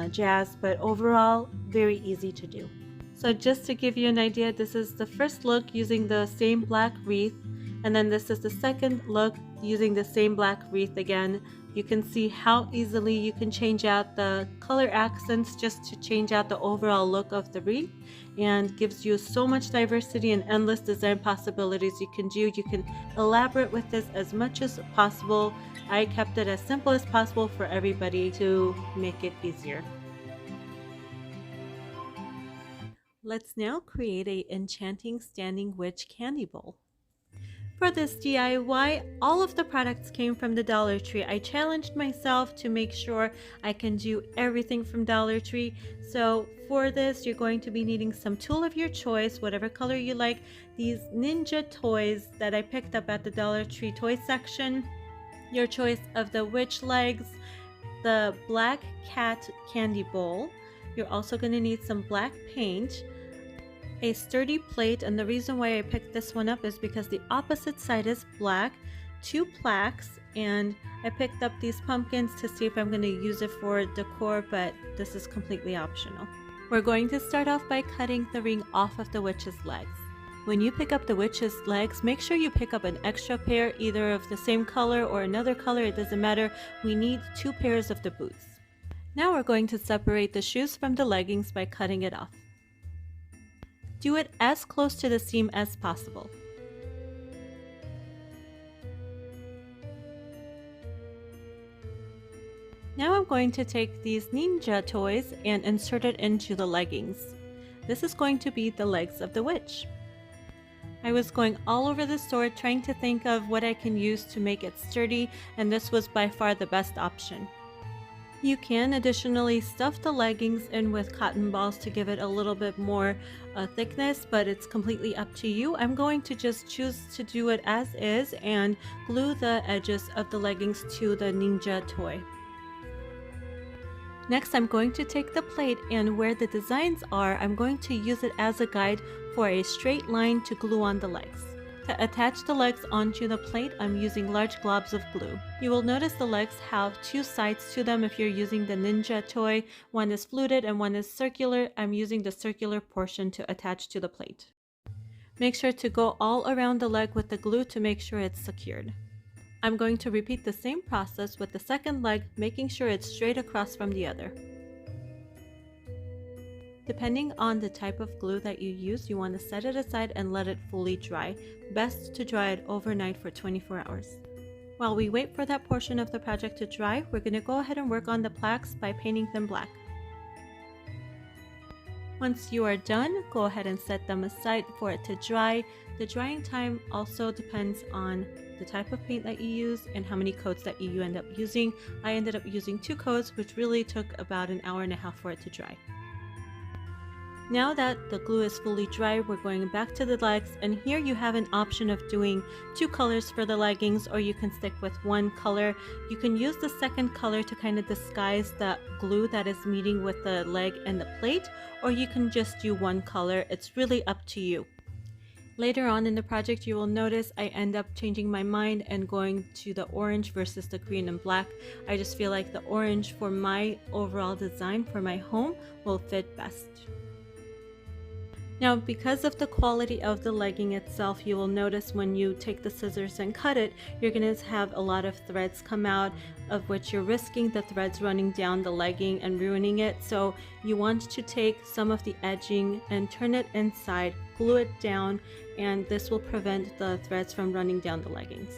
jazz, but overall very easy to do. So just to give you an idea, this is the first look using the same black wreath, and then this is the second look using the same black wreath again. You can see how easily you can change out the color accents just to change out the overall look of the wreath, and gives you so much diversity and endless design possibilities you can do. You can elaborate with this as much as possible. I kept it as simple as possible for everybody to make it easier. Let's now create a enchanting standing witch candy bowl. For this DIY, all of the products came from the Dollar Tree. I challenged myself to make sure I can do everything from Dollar Tree. So for this, you're going to be needing some tool of your choice, whatever color you like. These ninja toys that I picked up at the Dollar Tree toy section. Your choice of the witch legs, the black cat candy bowl. You're also going to need some black paint, a sturdy plate, and the reason why I picked this one up is because the opposite side is black, 2 plaques, and I picked up these pumpkins to see if I'm going to use it for decor, but this is completely optional. We're going to start off by cutting the ring off of the witch's legs. When you pick up the witch's legs, make sure you pick up an extra pair, either of the same color or another color, it doesn't matter. We need 2 pairs of the boots. Now we're going to separate the shoes from the leggings by cutting it off. Do it as close to the seam as possible. Now I'm going to take these ninja toys and insert it into the leggings. This is going to be the legs of the witch. I was going all over the store trying to think of what I can use to make it sturdy, and this was by far the best option. You can additionally stuff the leggings in with cotton balls to give it a little bit more thickness, but it's completely up to you. I'm going to just choose to do it as is and glue the edges of the leggings to the ninja toy. Next, I'm going to take the plate, and where the designs are, I'm going to use it as a guide for a straight line to glue on the legs. To attach the legs onto the plate, I'm using large globs of glue. You will notice the legs have 2 sides to them if you're using the ninja toy. One is fluted and one is circular. I'm using the circular portion to attach to the plate. Make sure to go all around the leg with the glue to make sure it's secured. I'm going to repeat the same process with the second leg, making sure it's straight across from the other. Depending on the type of glue that you use, you want to set it aside and let it fully dry. Best to dry it overnight for 24 hours. While we wait for that portion of the project to dry, we're going to go ahead and work on the plaques by painting them black. Once you are done, go ahead and set them aside for it to dry. The drying time also depends on the type of paint that you use and how many coats that you end up using. I ended up using 2 coats, which really took about an hour and a half for it to dry. Now that the glue is fully dry, we're going back to the legs, and here you have an option of doing 2 colors for the leggings, or you can stick with 1 color. You can use the second color to kind of disguise the glue that is meeting with the leg and the plate, or you can just do 1 color. It's really up to you. Later on in the project, you will notice I end up changing my mind and going to the orange versus the green and black. I just feel like the orange for my overall design for my home will fit best. Now, because of the quality of the legging itself, you will notice when you take the scissors and cut it, you're going to have a lot of threads come out, of which you're risking the threads running down the legging and ruining it. So you want to take some of the edging and turn it inside, glue it down, and this will prevent the threads from running down the leggings.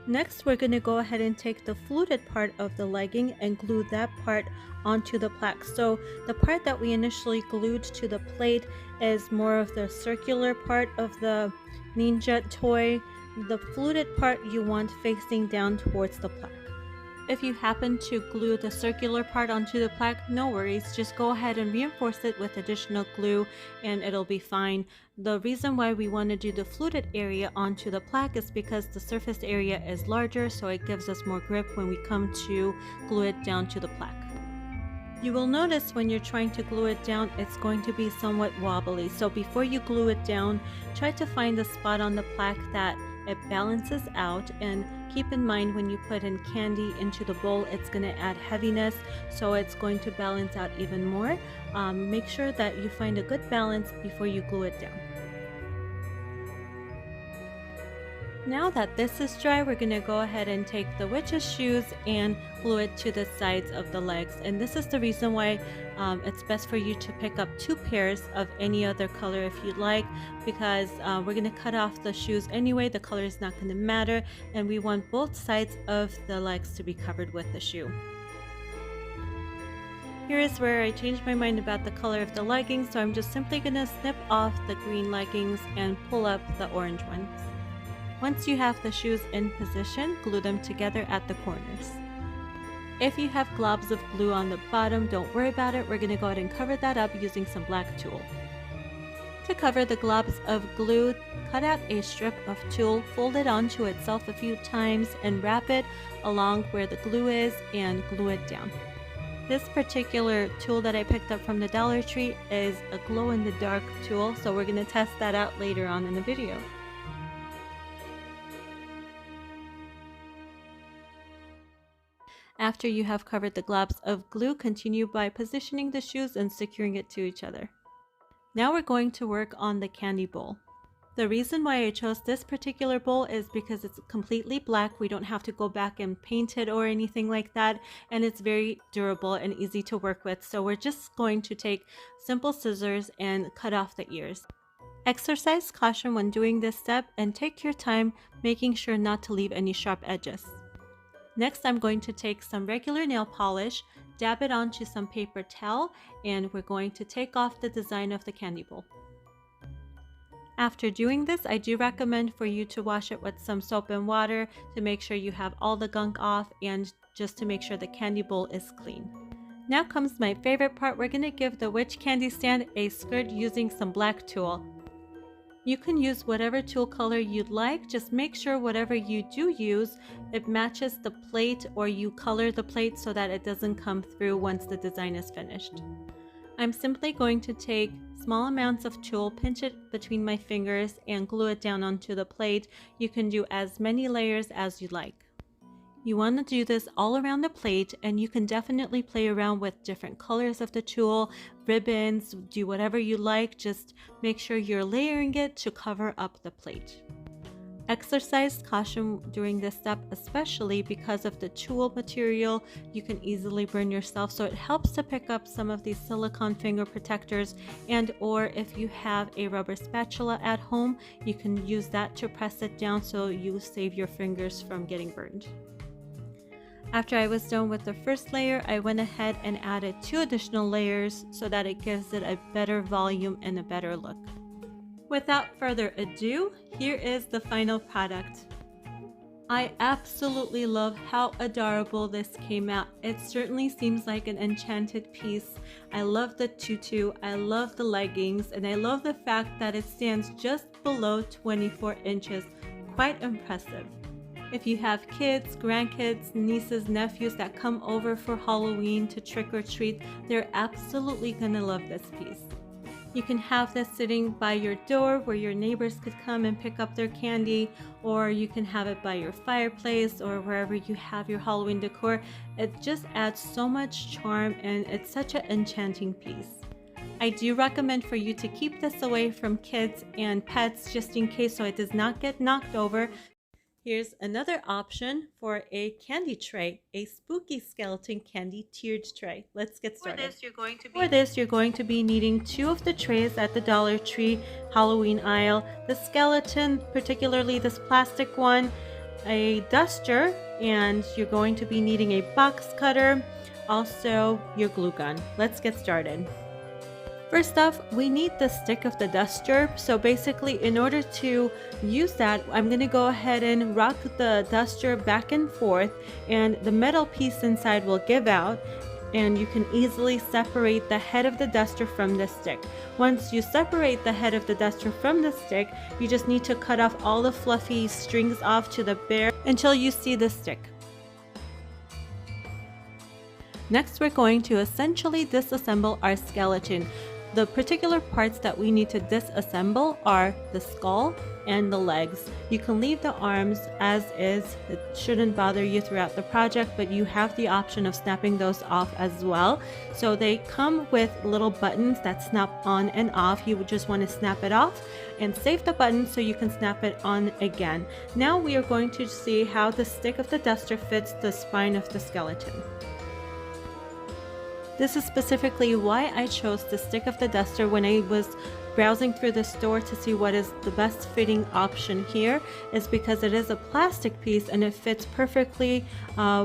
Next, we're going to go ahead and take the fluted part of the legging and glue that part onto the plaque. So the part that we initially glued to the plate is more of the circular part of the ninja toy. The fluted part you want facing down towards the plaque. If you happen to glue the circular part onto the plaque, no worries, just go ahead and reinforce it with additional glue and it'll be fine. The reason why we want to do the fluted area onto the plaque is because the surface area is larger, so it gives us more grip when we come to glue it down to the plaque. You will notice when you're trying to glue it down, it's going to be somewhat wobbly. So before you glue it down, try to find a spot on the plaque that it balances out, and keep in mind when you put in candy into the bowl, it's going to add heaviness, so it's going to balance out even more. Make sure that you find a good balance before you glue it down. Now that this is dry, we're going to go ahead and take the witch's shoes and glue it to the sides of the legs. And this is the reason why it's best for you to pick up 2 pairs of any other color if you'd like, because we're going to cut off the shoes anyway. The color is not going to matter, and we want both sides of the legs to be covered with the shoe. Here is where I changed my mind about the color of the leggings, so I'm just simply going to snip off the green leggings and pull up the orange ones. Once you have the shoes in position, glue them together at the corners. If you have globs of glue on the bottom, don't worry about it. We're going to go ahead and cover that up using some black tulle. To cover the globs of glue, cut out a strip of tulle, fold it onto itself a few times, and wrap it along where the glue is and glue it down. This particular tool that I picked up from the Dollar Tree is a glow-in-the-dark tool, so we're going to test that out later on in the video. After you have covered the globs of glue, continue by positioning the shoes and securing it to each other. Now we're going to work on the candy bowl. The reason why I chose this particular bowl is because it's completely black. We don't have to go back and paint it or anything like that, and it's very durable and easy to work with. So we're just going to take simple scissors and cut off the ears. Exercise caution when doing this step and take your time, making sure not to leave any sharp edges. Next, I'm going to take some regular nail polish, dab it onto some paper towel, and we're going to take off the design of the candy bowl. After doing this, I do recommend for you to wash it with some soap and water to make sure you have all the gunk off and just to make sure the candy bowl is clean. Now comes my favorite part. We're going to give the witch candy stand a skirt using some black tulle. You can use whatever tulle color you'd like, just make sure whatever you do use, it matches the plate, or you color the plate so that it doesn't come through once the design is finished. I'm simply going to take small amounts of tulle, pinch it between my fingers, and glue it down onto the plate. You can do as many layers as you like. You want to do this all around the plate, and you can definitely play around with different colors of the tulle, ribbons, do whatever you like. Just make sure you're layering it to cover up the plate. Exercise caution during this step, especially because of the tool material. You can easily burn yourself, so it helps to pick up some of these silicone finger protectors, and or if you have a rubber spatula at home, you can use that to press it down so you save your fingers from getting burned. After I was done with the first layer, I went ahead and added 2 additional layers so that it gives it a better volume and a better look. Without further ado, here is the final product. I absolutely love how adorable this came out. It certainly seems like an enchanted piece. I love the tutu, I love the leggings, and I love the fact that it stands just below 24 inches. Quite impressive. If you have kids, grandkids, nieces, nephews that come over for Halloween to trick or treat, they're absolutely gonna love this piece. You can have this sitting by your door where your neighbors could come and pick up their candy, or you can have it by your fireplace or wherever you have your Halloween decor. It just adds so much charm and it's such an enchanting piece. I do recommend for you to keep this away from kids and pets just in case so it does not get knocked over. Here's another option for a candy tray, a spooky skeleton candy tiered tray. Let's get started. For this, you're going to be needing 2 of the trays at the Dollar Tree Halloween aisle, the skeleton, particularly this plastic one, a duster, and you're going to be needing a box cutter, also your glue gun. Let's get started. First off, we need the stick of the duster. So basically, in order to use that, I'm going to go ahead and rock the duster back and forth, and the metal piece inside will give out, and you can easily separate the head of the duster from the stick. Once you separate the head of the duster from the stick, you just need to cut off all the fluffy strings off to the bare until you see the stick. Next, we're going to essentially disassemble our skeleton. The particular parts that we need to disassemble are the skull and the legs. You can leave the arms as is. It shouldn't bother you throughout the project, but you have the option of snapping those off as well. So they come with little buttons that snap on and off. You would just want to snap it off and save the button so you can snap it on again. Now we are going to see how the stick of the duster fits the spine of the skeleton. This is specifically why I chose the stick of the duster when I was browsing through the store to see what is the best fitting option here, is because it is a plastic piece and it fits perfectly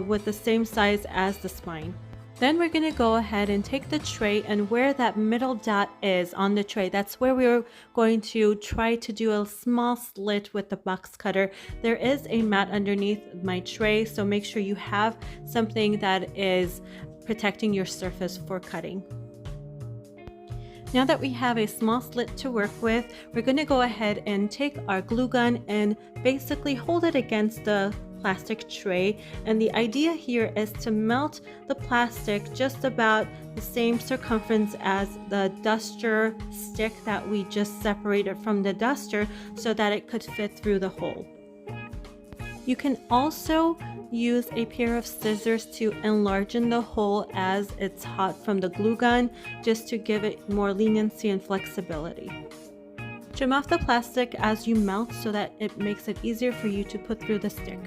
with the same size as the spine. Then we're going to go ahead and take the tray, and where that middle dot is on the tray, that's where we're going to try to do a small slit with the box cutter. There is a mat underneath my tray, so make sure you have something that is protecting your surface for cutting. Now that we have a small slit to work with, we're going to go ahead and take our glue gun and basically hold it against the plastic tray, and the idea here is to melt the plastic just about the same circumference as the duster stick that we just separated from the duster so that it could fit through the hole. You can also use a pair of scissors to enlarge the hole as it's hot from the glue gun, just to give it more leniency and flexibility. Trim off the plastic as you melt so that it makes it easier for you to put through the stick.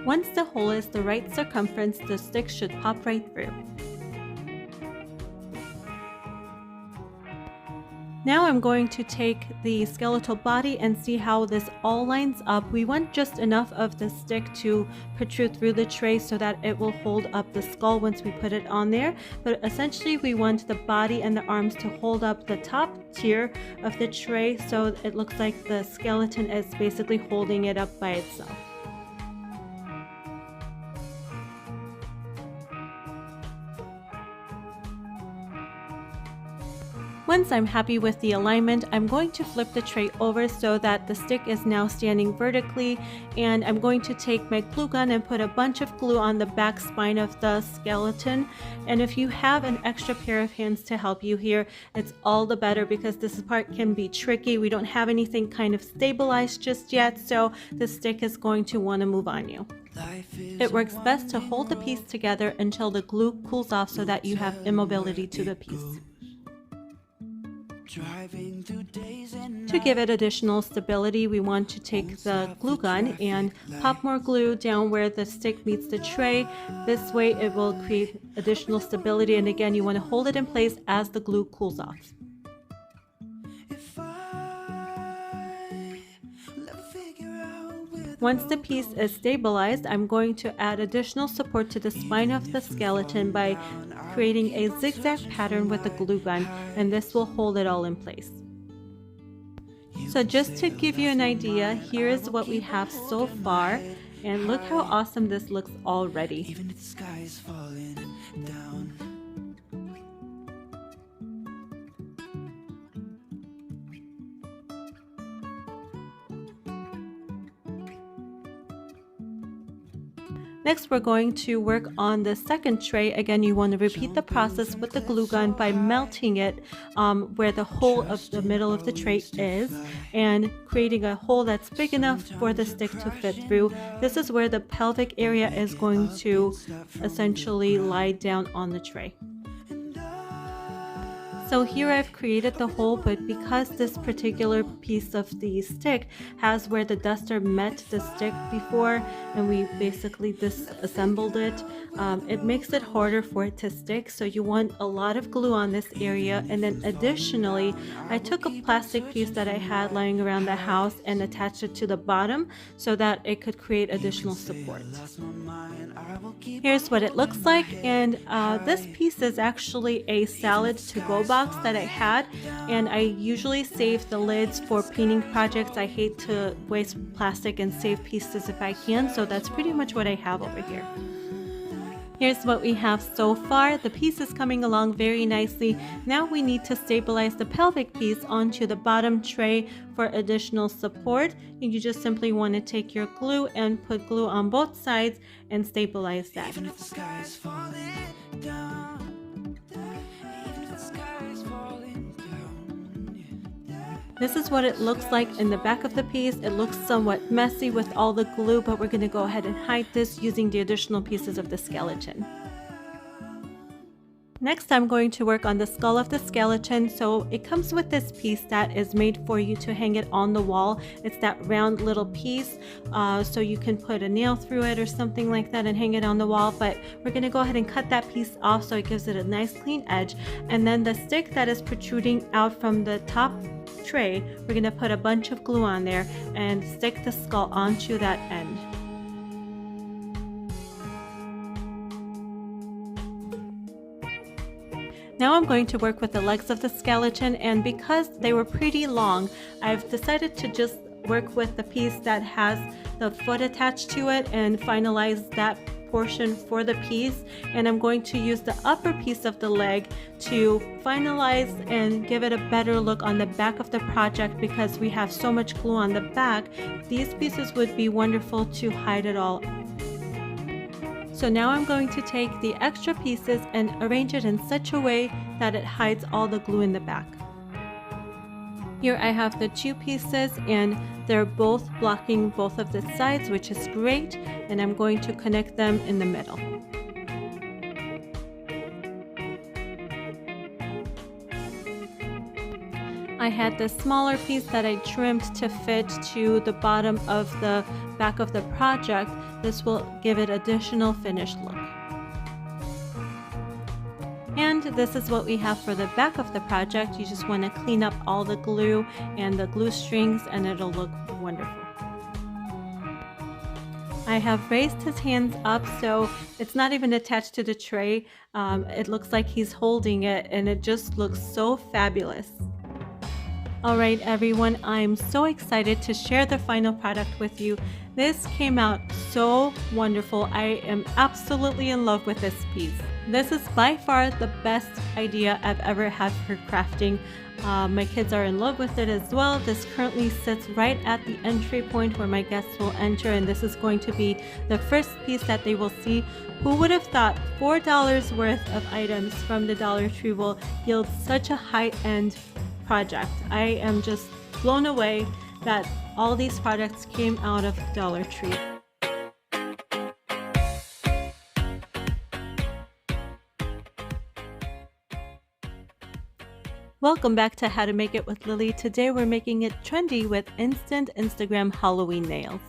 Once the hole is the right circumference, the stick should pop right through. Now I'm going to take the skeletal body and see how this all lines up. We want just enough of the stick to protrude through the tray so that it will hold up the skull once we put it on there. But essentially we want the body and the arms to hold up the top tier of the tray so it looks like the skeleton is basically holding it up by itself. Once I'm happy with the alignment, I'm going to flip the tray over so that the stick is now standing vertically, and I'm going to take my glue gun and put a bunch of glue on the back spine of the skeleton. And if you have an extra pair of hands to help you here, it's all the better because this part can be tricky. We don't have anything kind of stabilized just yet, so the stick is going to want to move on you. It works best to hold the piece together until the glue cools off so that you have immobility to the piece. Driving through days To give it additional stability, we want to take the glue gun and pop more glue down where the stick meets the tray. This way it will create additional stability, and again, you want to hold it in place as the glue cools off. Once the piece is stabilized, I'm going to add additional support to the spine of the skeleton by creating a zigzag pattern with the glue gun, and this will hold it all in place. So just to give you an idea, here is what we have so far, and look how awesome this looks already. Even if the sky is falling down. Next, we're going to work on the second tray. Again, you want to repeat the process with the glue gun by melting it where the hole of the middle of the tray is, and creating a hole that's big enough for the stick to fit through. This is where the pelvic area is going to essentially lie down on the tray. So here I've created the hole, but because this particular piece of the stick has where the duster met the stick before and we basically disassembled it, it makes it harder for it to stick. So you want a lot of glue on this area, and then additionally I took a plastic piece that I had lying around the house and attached it to the bottom so that it could create additional support. Here's what it looks like, and this piece is actually a salad to go box that I had, and I usually save the lids for painting projects. I hate to waste plastic and save pieces if I can, so that's pretty much what I have over here. Here's what we have so far. The piece is coming along very nicely. Now we need to stabilize the pelvic piece onto the bottom tray for additional support. You just simply want to take your glue and put glue on both sides and stabilize that. Even if the sky is falling down. This is what it looks like in the back of the piece. It looks somewhat messy with all the glue, but we're going to go ahead and hide this using the additional pieces of the skeleton. Next, I'm going to work on the skull of the skeleton. So it comes with this piece that is made for you to hang it on the wall. It's that round little piece, so you can put a nail through it or something like that and hang it on the wall. But we're going to go ahead and cut that piece off so it gives it a nice clean edge. And then the stick that is protruding out from the top tray, we're going to put a bunch of glue on there and stick the skull onto that end. Now I'm going to work with the legs of the skeleton, and because they were pretty long, I've decided to just work with the piece that has the foot attached to it and finalize that portion for the piece. And I'm going to use the upper piece of the leg to finalize and give it a better look on the back of the project. Because we have so much glue on the back, these pieces would be wonderful to hide it all. So now I'm going to take the extra pieces and arrange it in such a way that it hides all the glue in the back. Here I have the two pieces and they're both blocking both of the sides, which is great, and I'm going to connect them in the middle. I had the smaller piece that I trimmed to fit to the bottom of the back of the project. This will give it additional finished look. And this is what we have for the back of the project. You just want to clean up all the glue and the glue strings and it'll look wonderful. I have raised his hands up so it's not even attached to the tray. It looks like he's holding it and it just looks so fabulous. Alright everyone, I'm so excited to share the final product with you. This came out so wonderful. I am absolutely in love with this piece. This is by far the best idea I've ever had for crafting. My kids are in love with it as well. This currently sits right at the entry point where my guests will enter, and this is going to be the first piece that they will see. Who would have thought $4 worth of items from the Dollar Tree will yield such a high-end project? I am just blown away that all these products came out of Dollar Tree. Welcome back to How to Make It with Lily. Today we're making it trendy with instant Instagram Halloween nails.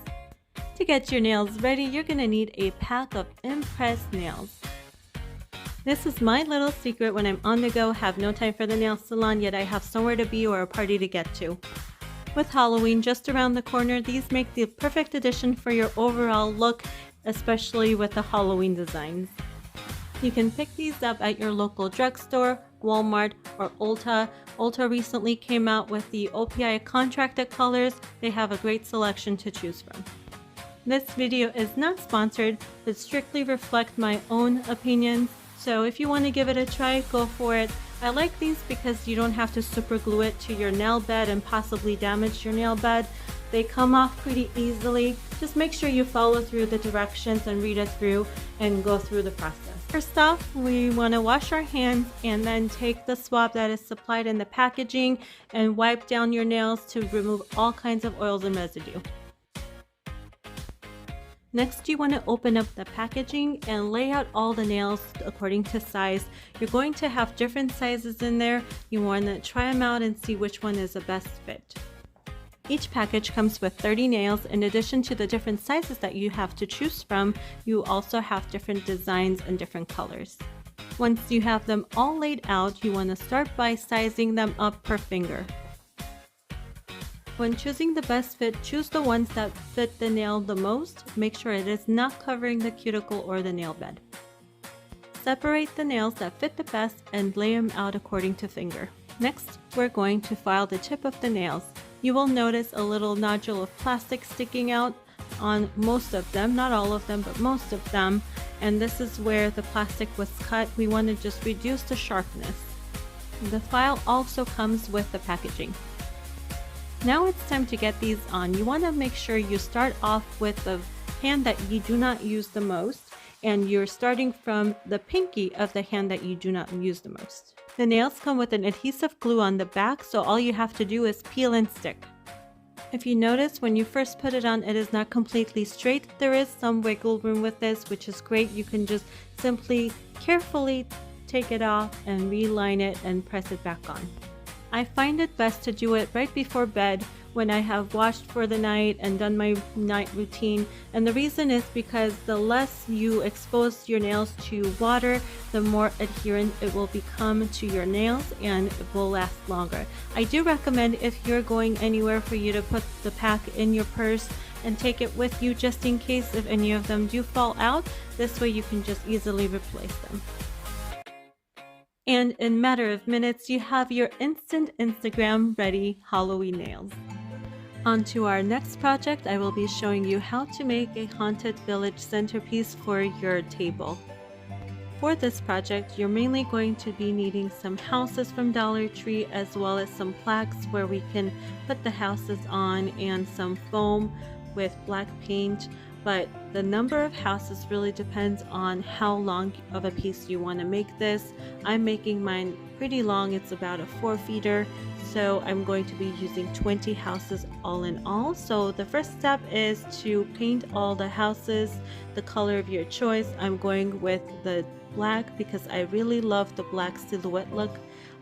To get your nails ready, you're going to need a pack of impressed nails. This is my little secret when I'm on the go, have no time for the nail salon, yet I have somewhere to be or a party to get to. With Halloween just around the corner, these make the perfect addition for your overall look, especially with the Halloween designs. You can pick these up at your local drugstore, Walmart, or Ulta. Ulta recently came out with the OPI contracted colors. They have a great selection to choose from. This video is not sponsored, but strictly reflect my own opinions. So if you want to give it a try, go for it. I like these because you don't have to super glue it to your nail bed and possibly damage your nail bed. They come off pretty easily. Just make sure you follow through the directions and read it through and go through the process. First off, we want to wash our hands and then take the swab that is supplied in the packaging and wipe down your nails to remove all kinds of oils and residue. Next, you want to open up the packaging and lay out all the nails according to size. You're going to have different sizes in there. You want to try them out and see which one is the best fit. Each package comes with 30 nails. In addition to the different sizes that you have to choose from, you also have different designs and different colors. Once you have them all laid out, you want to start by sizing them up per finger. When choosing the best fit, choose the ones that fit the nail the most. Make sure it is not covering the cuticle or the nail bed. Separate the nails that fit the best and lay them out according to finger. Next, we're going to file the tip of the nails. You will notice a little nodule of plastic sticking out on most of them, not all of them, but most of them. And this is where the plastic was cut. We want to just reduce the sharpness. The file also comes with the packaging. Now it's time to get these on. You want to make sure you start off with the hand that you do not use the most, and you're starting from the pinky of the hand that you do not use the most. The nails come with an adhesive glue on the back, so all you have to do is peel and stick. If you notice, when you first put it on, it is not completely straight. There is some wiggle room with this, which is great. You can just simply carefully take it off and reline it and press it back on. I find it best to do it right before bed when I have washed for the night and done my night routine. And the reason is because the less you expose your nails to water, the more adherent it will become to your nails and it will last longer. I do recommend, if you're going anywhere, for you to put the pack in your purse and take it with you just in case if any of them do fall out. This way you can just easily replace them. And in a matter of minutes, you have your instant Instagram ready Halloween nails. On to our next project, I will be showing you how to make a haunted village centerpiece for your table. For this project, you're mainly going to be needing some houses from Dollar Tree, as well as some plaques where we can put the houses on, and some foam with black paint. But the number of houses really depends on how long of a piece you want to make this. I'm making mine pretty long. It's about a 4-feeder. So I'm going to be using 20 houses all in all. So the first step is to paint all the houses the color of your choice. I'm going with the black because I really love the black silhouette look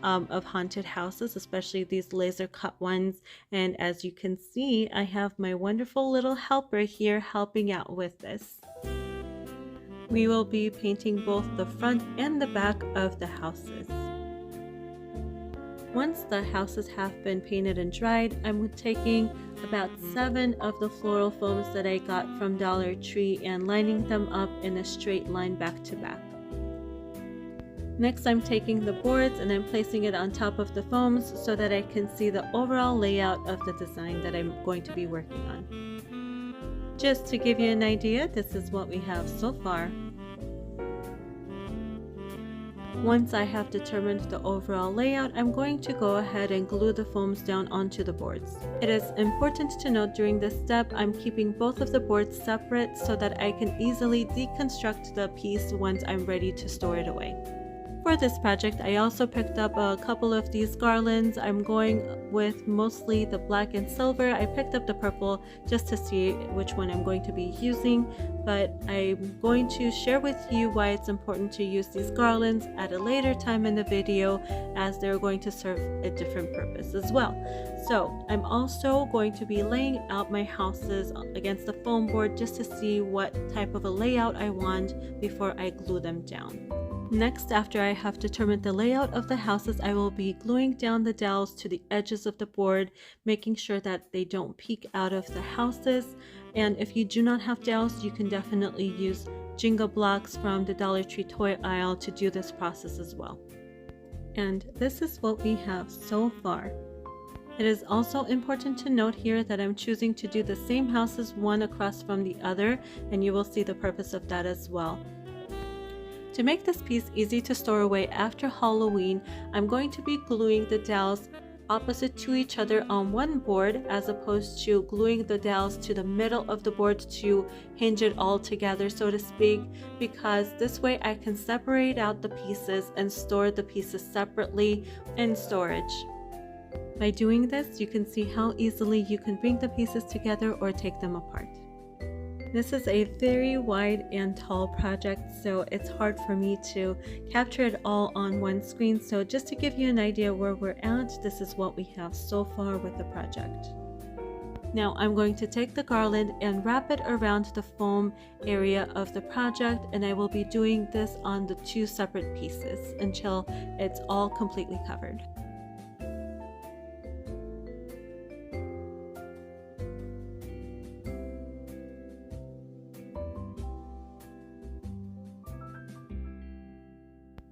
of haunted houses, especially these laser cut ones. And as you can see, I have my wonderful little helper here helping out with this. We will be painting both the front and the back of the houses. Once the houses have been painted and dried, I'm taking about 7 of the floral foams that I got from Dollar Tree and lining them up in a straight line back to back. Next, I'm taking the boards and I'm placing it on top of the foams so that I can see the overall layout of the design that I'm going to be working on. Just to give you an idea, this is what we have so far. Once I have determined the overall layout, I'm going to go ahead and glue the foams down onto the boards. It is important to note during this step, I'm keeping both of the boards separate so that I can easily deconstruct the piece once I'm ready to store it away. For this project, I also picked up a couple of these garlands. I'm going with mostly the black and silver. I picked up the purple just to see which one I'm going to be using, but I'm going to share with you why it's important to use these garlands at a later time in the video, as they're going to serve a different purpose as well. So I'm also going to be laying out my houses against the foam board just to see what type of a layout I want before I glue them down. Next, after I have determined the layout of the houses, I will be gluing down the dowels to the edges of the board, making sure that they don't peek out of the houses. And if you do not have dowels, you can definitely use Jenga blocks from the Dollar Tree toy aisle to do this process as well. And this is what we have so far. It is also important to note here that I'm choosing to do the same houses one across from the other, and you will see the purpose of that as well. To make this piece easy to store away after Halloween, I'm going to be gluing the dowels opposite to each other on one board, as opposed to gluing the dowels to the middle of the board to hinge it all together, so to speak, because this way I can separate out the pieces and store the pieces separately in storage. By doing this, you can see how easily you can bring the pieces together or take them apart. This is a very wide and tall project, so it's hard for me to capture it all on one screen. So just to give you an idea where we're at, this is what we have so far with the project. Now I'm going to take the garland and wrap it around the foam area of the project, and I will be doing this on the two separate pieces until it's all completely covered.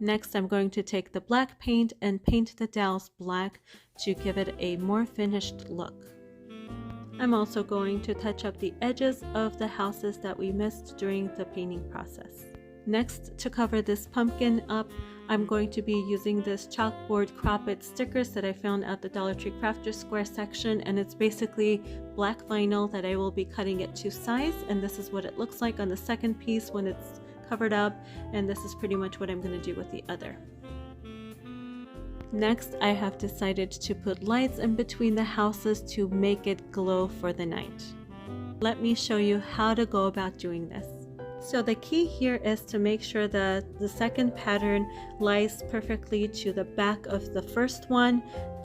Next, I'm going to take the black paint and paint the dowels black to give it a more finished look. I'm also going to touch up the edges of the houses that we missed during the painting process. Next, to cover this pumpkin up, I'm going to be using this chalkboard crop it stickers that I found at the Dollar Tree Crafter Square section, and it's basically black vinyl that I will be cutting it to size, and this is what it looks like on the second piece when it's covered up, and this is pretty much what I'm going to do with the other. Next, I have decided to put lights in between the houses to make it glow for the night. Let me show you how to go about doing this. So the key here is to make sure that the second pattern lies perfectly to the back of the first one,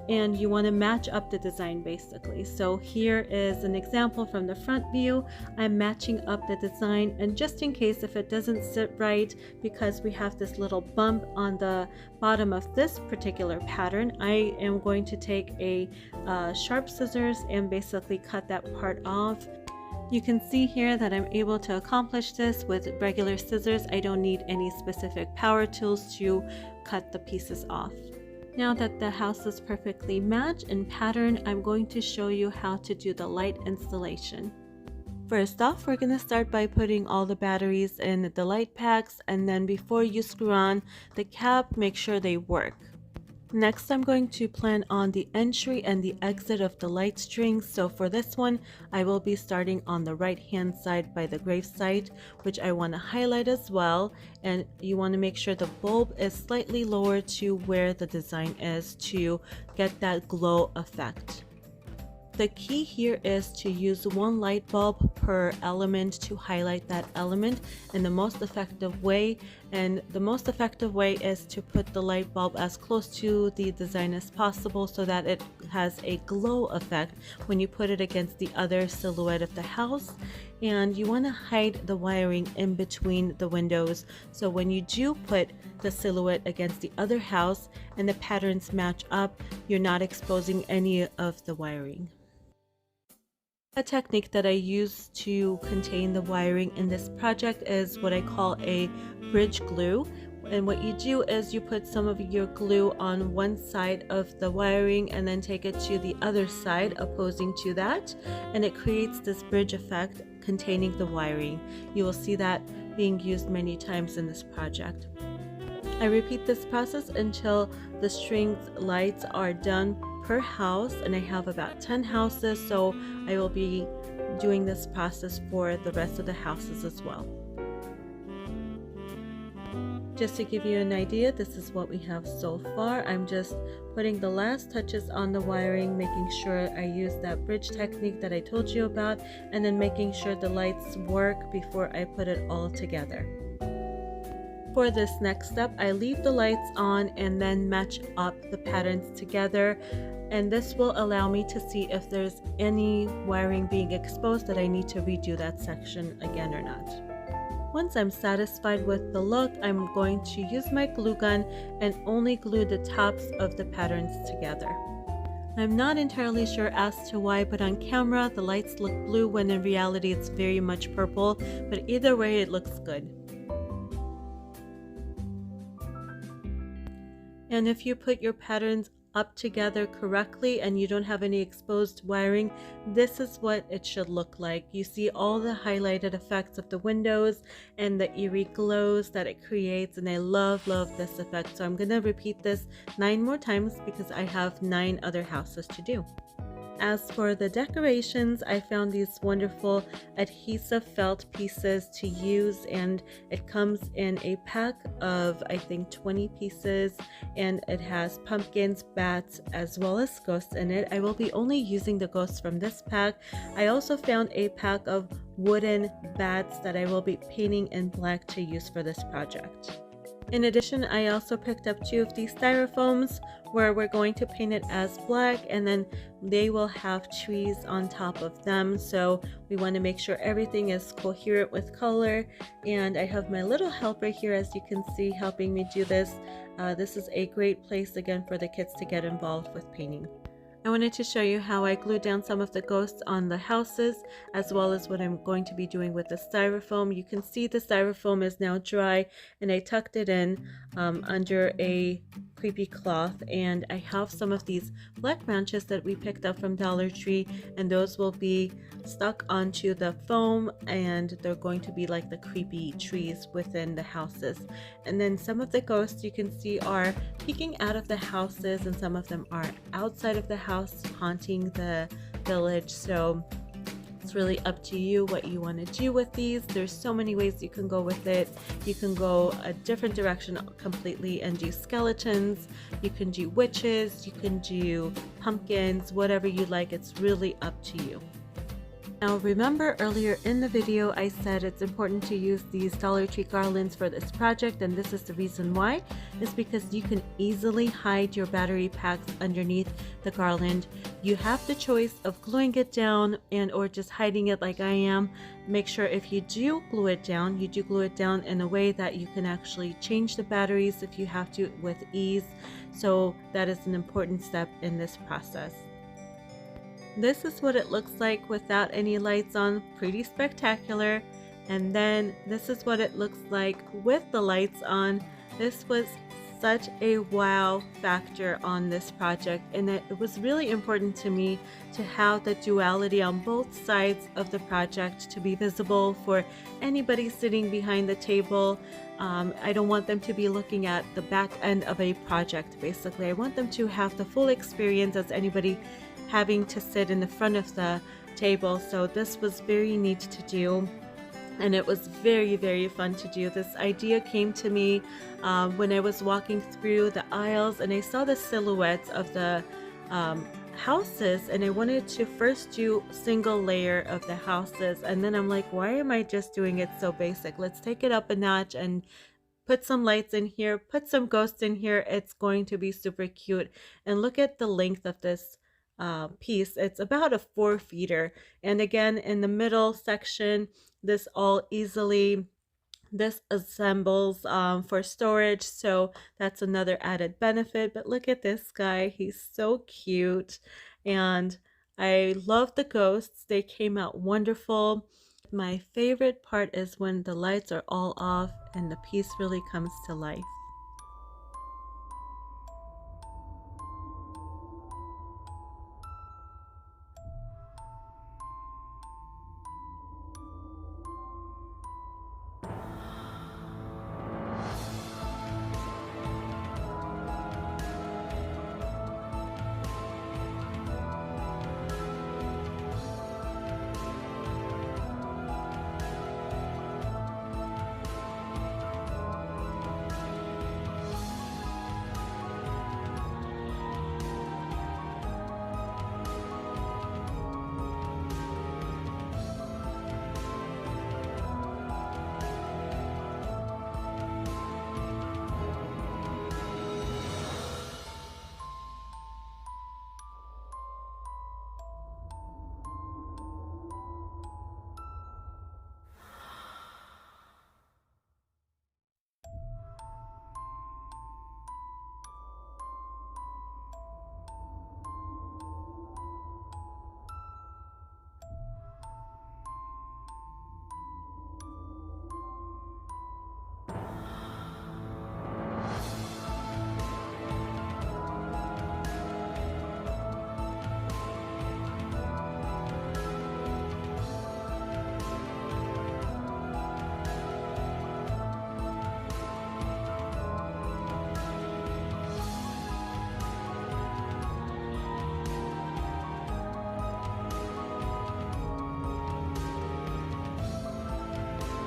and you want to match up the design basically. So here is an example from the front view. I'm matching up the design, and just in case if it doesn't sit right, because we have this little bump on the bottom of this particular pattern, I am going to take a sharp scissors and basically cut that part off. You can see here that I'm able to accomplish this with regular scissors. I don't need any specific power tools to cut the pieces off. Now that the houses perfectly match in pattern, I'm going to show you how to do the light installation. First off, we're going to start by putting all the batteries in the light packs, and then before you screw on the cap, make sure they work. Next, I'm going to plan on the entry and the exit of the light strings. So for this one, I will be starting on the right hand side by the grave site, which I want to highlight as well. And you want to make sure the bulb is slightly lower to where the design is to get that glow effect. The key here is to use one light bulb per element to highlight that element in the most effective way. And the most effective way is to put the light bulb as close to the design as possible so that it has a glow effect when you put it against the other silhouette of the house. And you want to hide the wiring in between the windows, so when you do put the silhouette against the other house and the patterns match up, you're not exposing any of the wiring. A technique that I use to contain the wiring in this project is what I call a bridge glue. And what you do is you put some of your glue on one side of the wiring and then take it to the other side opposing to that, and it creates this bridge effect containing the wiring. You will see that being used many times in this project. I repeat this process until the strings lights are done per house, and I have about 10 houses, so I will be doing this process for the rest of the houses as well. Just to give you an idea, this is what we have so far. I'm just putting the last touches on the wiring, making sure I use that bridge technique that I told you about, and then making sure the lights work before I put it all together. For this next step, I leave the lights on and then match up the patterns together, and this will allow me to see if there's any wiring being exposed that I need to redo that section again or not. Once I'm satisfied with the look, I'm going to use my glue gun and only glue the tops of the patterns together. I'm not entirely sure as to why, but on camera the lights look blue when in reality it's very much purple, but either way it looks good. And if you put your patterns up together correctly and you don't have any exposed wiring, this is what it should look like. You see all the highlighted effects of the windows and the eerie glows that it creates, and I love this effect. So I'm gonna repeat this 9 more times because I have 9 other houses to do. As for the decorations, I found these wonderful adhesive felt pieces to use, and it comes in a pack of I think 20 pieces, and it has pumpkins, bats, as well as ghosts in it. I will be only using the ghosts from this pack. I also found a pack of wooden bats that I will be painting in black to use for this project. In addition, I also picked up 2 of these styrofoams where we're going to paint it as black, and then they will have trees on top of them. So we want to make sure everything is coherent with color. And I have my little helper here, as you can see, helping me do this. This is a great place again for the kids to get involved with painting. I wanted to show you how I glued down some of the ghosts on the houses, as well as what I'm going to be doing with the styrofoam. You can see the styrofoam is now dry, and I tucked it in under a creepy cloth, and I have some of these black branches that we picked up from Dollar Tree, and those will be stuck onto the foam, and they're going to be like the creepy trees within the houses. And then some of the ghosts you can see are peeking out of the houses, and some of them are outside of the house haunting the village. So it's really up to you what you want to do with these. There's so many ways you can go with it. You can go a different direction completely and do skeletons. You can do witches. You can do pumpkins, whatever you like. It's really up to you. Now remember, earlier in the video I said it's important to use these Dollar Tree garlands for this project, and this is the reason why. Is because you can easily hide your battery packs underneath the garland. You have the choice of gluing it down and or just hiding it like I am. Make sure if you do glue it down, you do glue it down in a way that you can actually change the batteries if you have to with ease. So that is an important step in this process. This is what it looks like without any lights on. Pretty spectacular. And then this is what it looks like with the lights on. This was such a wow factor on this project, and it was really important to me to have the duality on both sides of the project to be visible for anybody sitting behind the table. I don't want them to be looking at the back end of a project. Basically, I want them to have the full experience as anybody having to sit in the front of the table. So this was very neat to do, and it was very fun to do. This idea came to me when I was walking through the aisles and I saw the silhouettes of the houses, and I wanted to first do single layer of the houses, and then I'm like, why am I just doing it so basic? Let's take it up a notch and put some lights in here, put some ghosts in here. It's going to be super cute. And look at the length of this piece. It's about a 4-feeter, and again in the middle section this all easily disassembles for storage, so that's another added benefit. But look at this guy, he's so cute, and I love the ghosts. They came out wonderful. My favorite part is when the lights are all off and the piece really comes to life.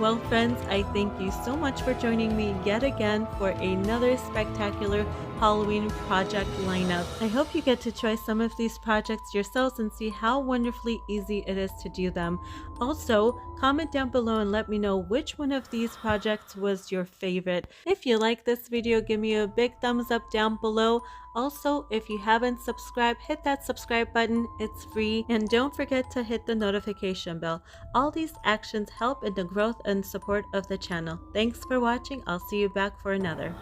Well, friends, I thank you so much for joining me yet again for another spectacular Halloween project lineup. I hope you get to try some of these projects yourselves and see how wonderfully easy it is to do them. Also, comment down below and let me know which one of these projects was your favorite. If you like this video, give me a big thumbs up down below. Also, if you haven't subscribed, hit that subscribe button, it's free, and don't forget to hit the notification bell. All these actions help in the growth and support of the channel. Thanks for watching, I'll see you back for another.